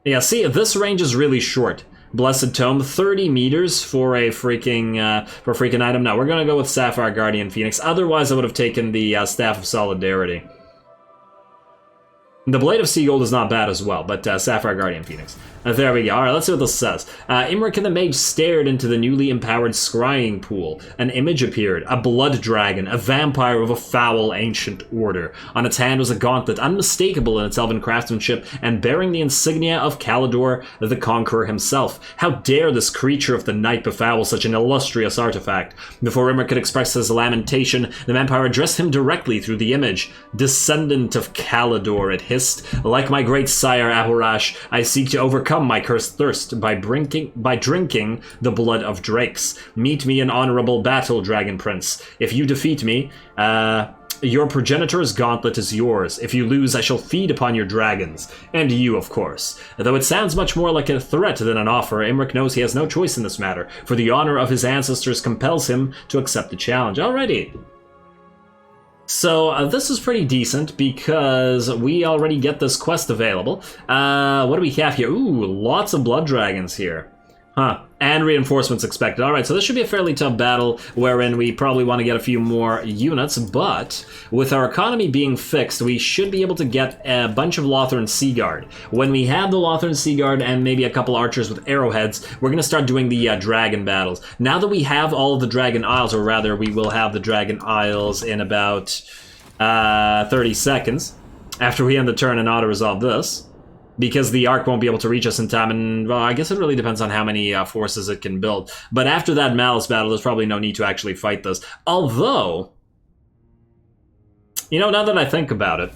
Yeah, see, this range is really short. Blessed Tome, 30 meters for a freaking item. Now we're gonna go with Sapphire Guardian Phoenix. Otherwise, I would have taken the Staff of Solidarity. The Blade of Sea Gold is not bad as well, but Sapphire Guardian Phoenix. There we go. Alright, let's see what this says. Imrik and the Mage stared into the newly empowered scrying pool. An image appeared. A blood dragon, a vampire of a foul ancient order. On its hand was a gauntlet, unmistakable in its elven craftsmanship, and bearing the insignia of Caledor, the Conqueror himself. How dare this creature of the night befoul such an illustrious artifact? Before Imrik could express his lamentation, the vampire addressed him directly through the image. Descendant of Caledor, it hissed. Like my great sire Ahorash, I seek to overcome my cursed thirst by drinking the blood of drakes. Meet me in honorable battle, Dragon Prince. If you defeat me, your progenitor's gauntlet is yours. If you lose, I shall feed upon your dragons. And you, of course. Though it sounds much more like a threat than an offer, Imrik knows he has no choice in this matter, for the honor of his ancestors compels him to accept the challenge. Alrighty. So, this is pretty decent because we already get this quest available. What do we have here? Ooh, lots of blood dragons here. Huh. And reinforcements expected. Alright, so this should be a fairly tough battle wherein we probably want to get a few more units, but with our economy being fixed, we should be able to get a bunch of Lothern Seaguard. When we have the Lothern Seaguard and maybe a couple archers with arrowheads, we're going to start doing the dragon battles. Now that we have all of the Dragon Isles, or rather, we will have the Dragon Isles in about 30 seconds, after we end the turn and auto-resolve this. Because the Ark won't be able to reach us in time, and, well, I guess it really depends on how many forces it can build. But after that Malus battle, there's probably no need to actually fight this. Although, you know, now that I think about it,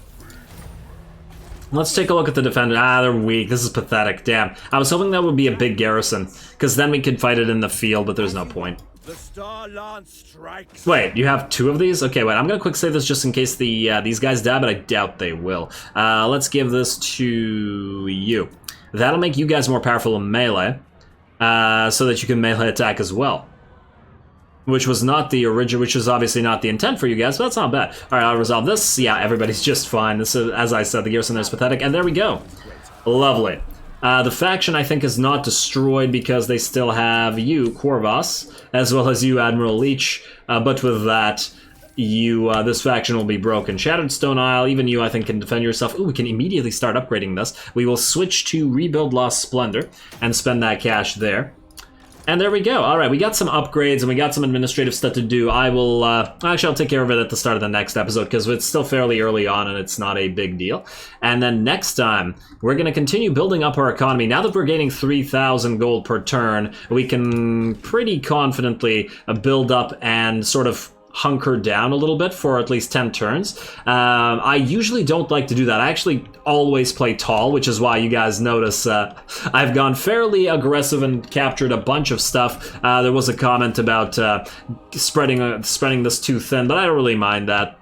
let's take a look at the defender. Ah, they're weak. This is pathetic. Damn. I was hoping that would be a big garrison, because then we could fight it in the field, but there's no point. The Star Lance strikes. Wait, you have 2 of these? Okay, wait, I'm gonna quick save this just in case these guys die, but I doubt they will. Let's give this to you. That'll make you guys more powerful in melee, so that you can melee attack as well. Which was not the original, which is obviously not the intent for you guys, but that's not bad. Alright, I'll resolve this. Yeah, everybody's just fine. This is, as I said, the garrison there is pathetic, and there we go. Lovely. The faction, I think, is not destroyed because they still have you, Corvus, as well as you, Admiral Leech. But with that, you this faction will be broken. Shattered Stone Isle, even you, I think, can defend yourself. Ooh, we can immediately start upgrading this. We will switch to Rebuild Lost Splendor and spend that cash there. And there we go. All right, we got some upgrades and we got some administrative stuff to do. I will, actually, I'll take care of it at the start of the next episode because it's still fairly early on and it's not a big deal. And then next time, we're going to continue building up our economy. Now that we're gaining 3,000 gold per turn, we can pretty confidently build up and sort of hunker down a little bit for at least 10 turns. I usually don't like to do that. I actually always play tall, which is why you guys notice I've gone fairly aggressive and captured a bunch of stuff. There was a comment about spreading this too thin, but I don't really mind that.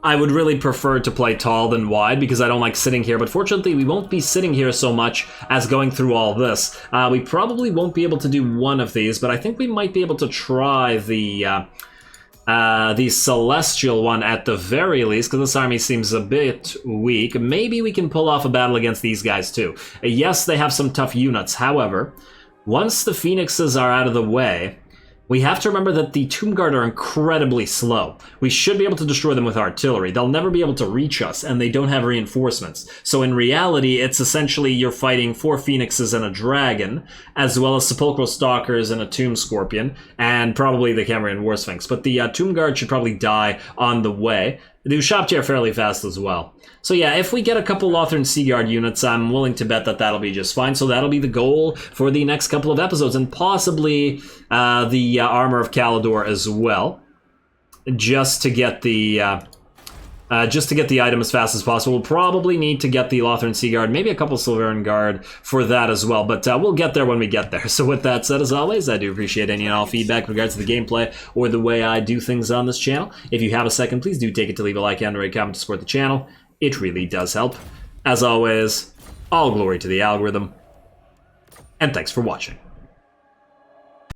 I would really prefer to play tall than wide because I don't like sitting here, but fortunately we won't be sitting here so much as going through all this. We probably won't be able to do one of these, but I think we might be able to try the Celestial one at the very least, because this army seems a bit weak. Maybe we can pull off a battle against these guys too. Yes, they have some tough units, however, once the Phoenixes are out of the way, we have to remember that the Tomb Guard are incredibly slow. We should be able to destroy them with artillery. They'll never be able to reach us, and they don't have reinforcements. So in reality, it's essentially you're fighting 4 Phoenixes and a Dragon, as well as Sepulchral Stalkers and a Tomb Scorpion, and probably the Cambrian War Sphinx. But the Tomb Guard should probably die on the way. They do shop tear fairly fast as well. So yeah, if we get a couple Lothran Seaguard units, I'm willing to bet that that'll be just fine. So that'll be the goal for the next couple of episodes, and possibly the Armor of Caledor as well, just to get the item as fast as possible. We'll probably need to get the Lothran Seaguard, maybe a couple Silveran Guard for that as well, but we'll get there when we get there. So with that said, as always, I do appreciate any and all feedback in regards to the gameplay or the way I do things on this channel. If you have a second, please do take it to leave a like and a comment to support the channel. It really does help. As always, all glory to the algorithm, and thanks for watching.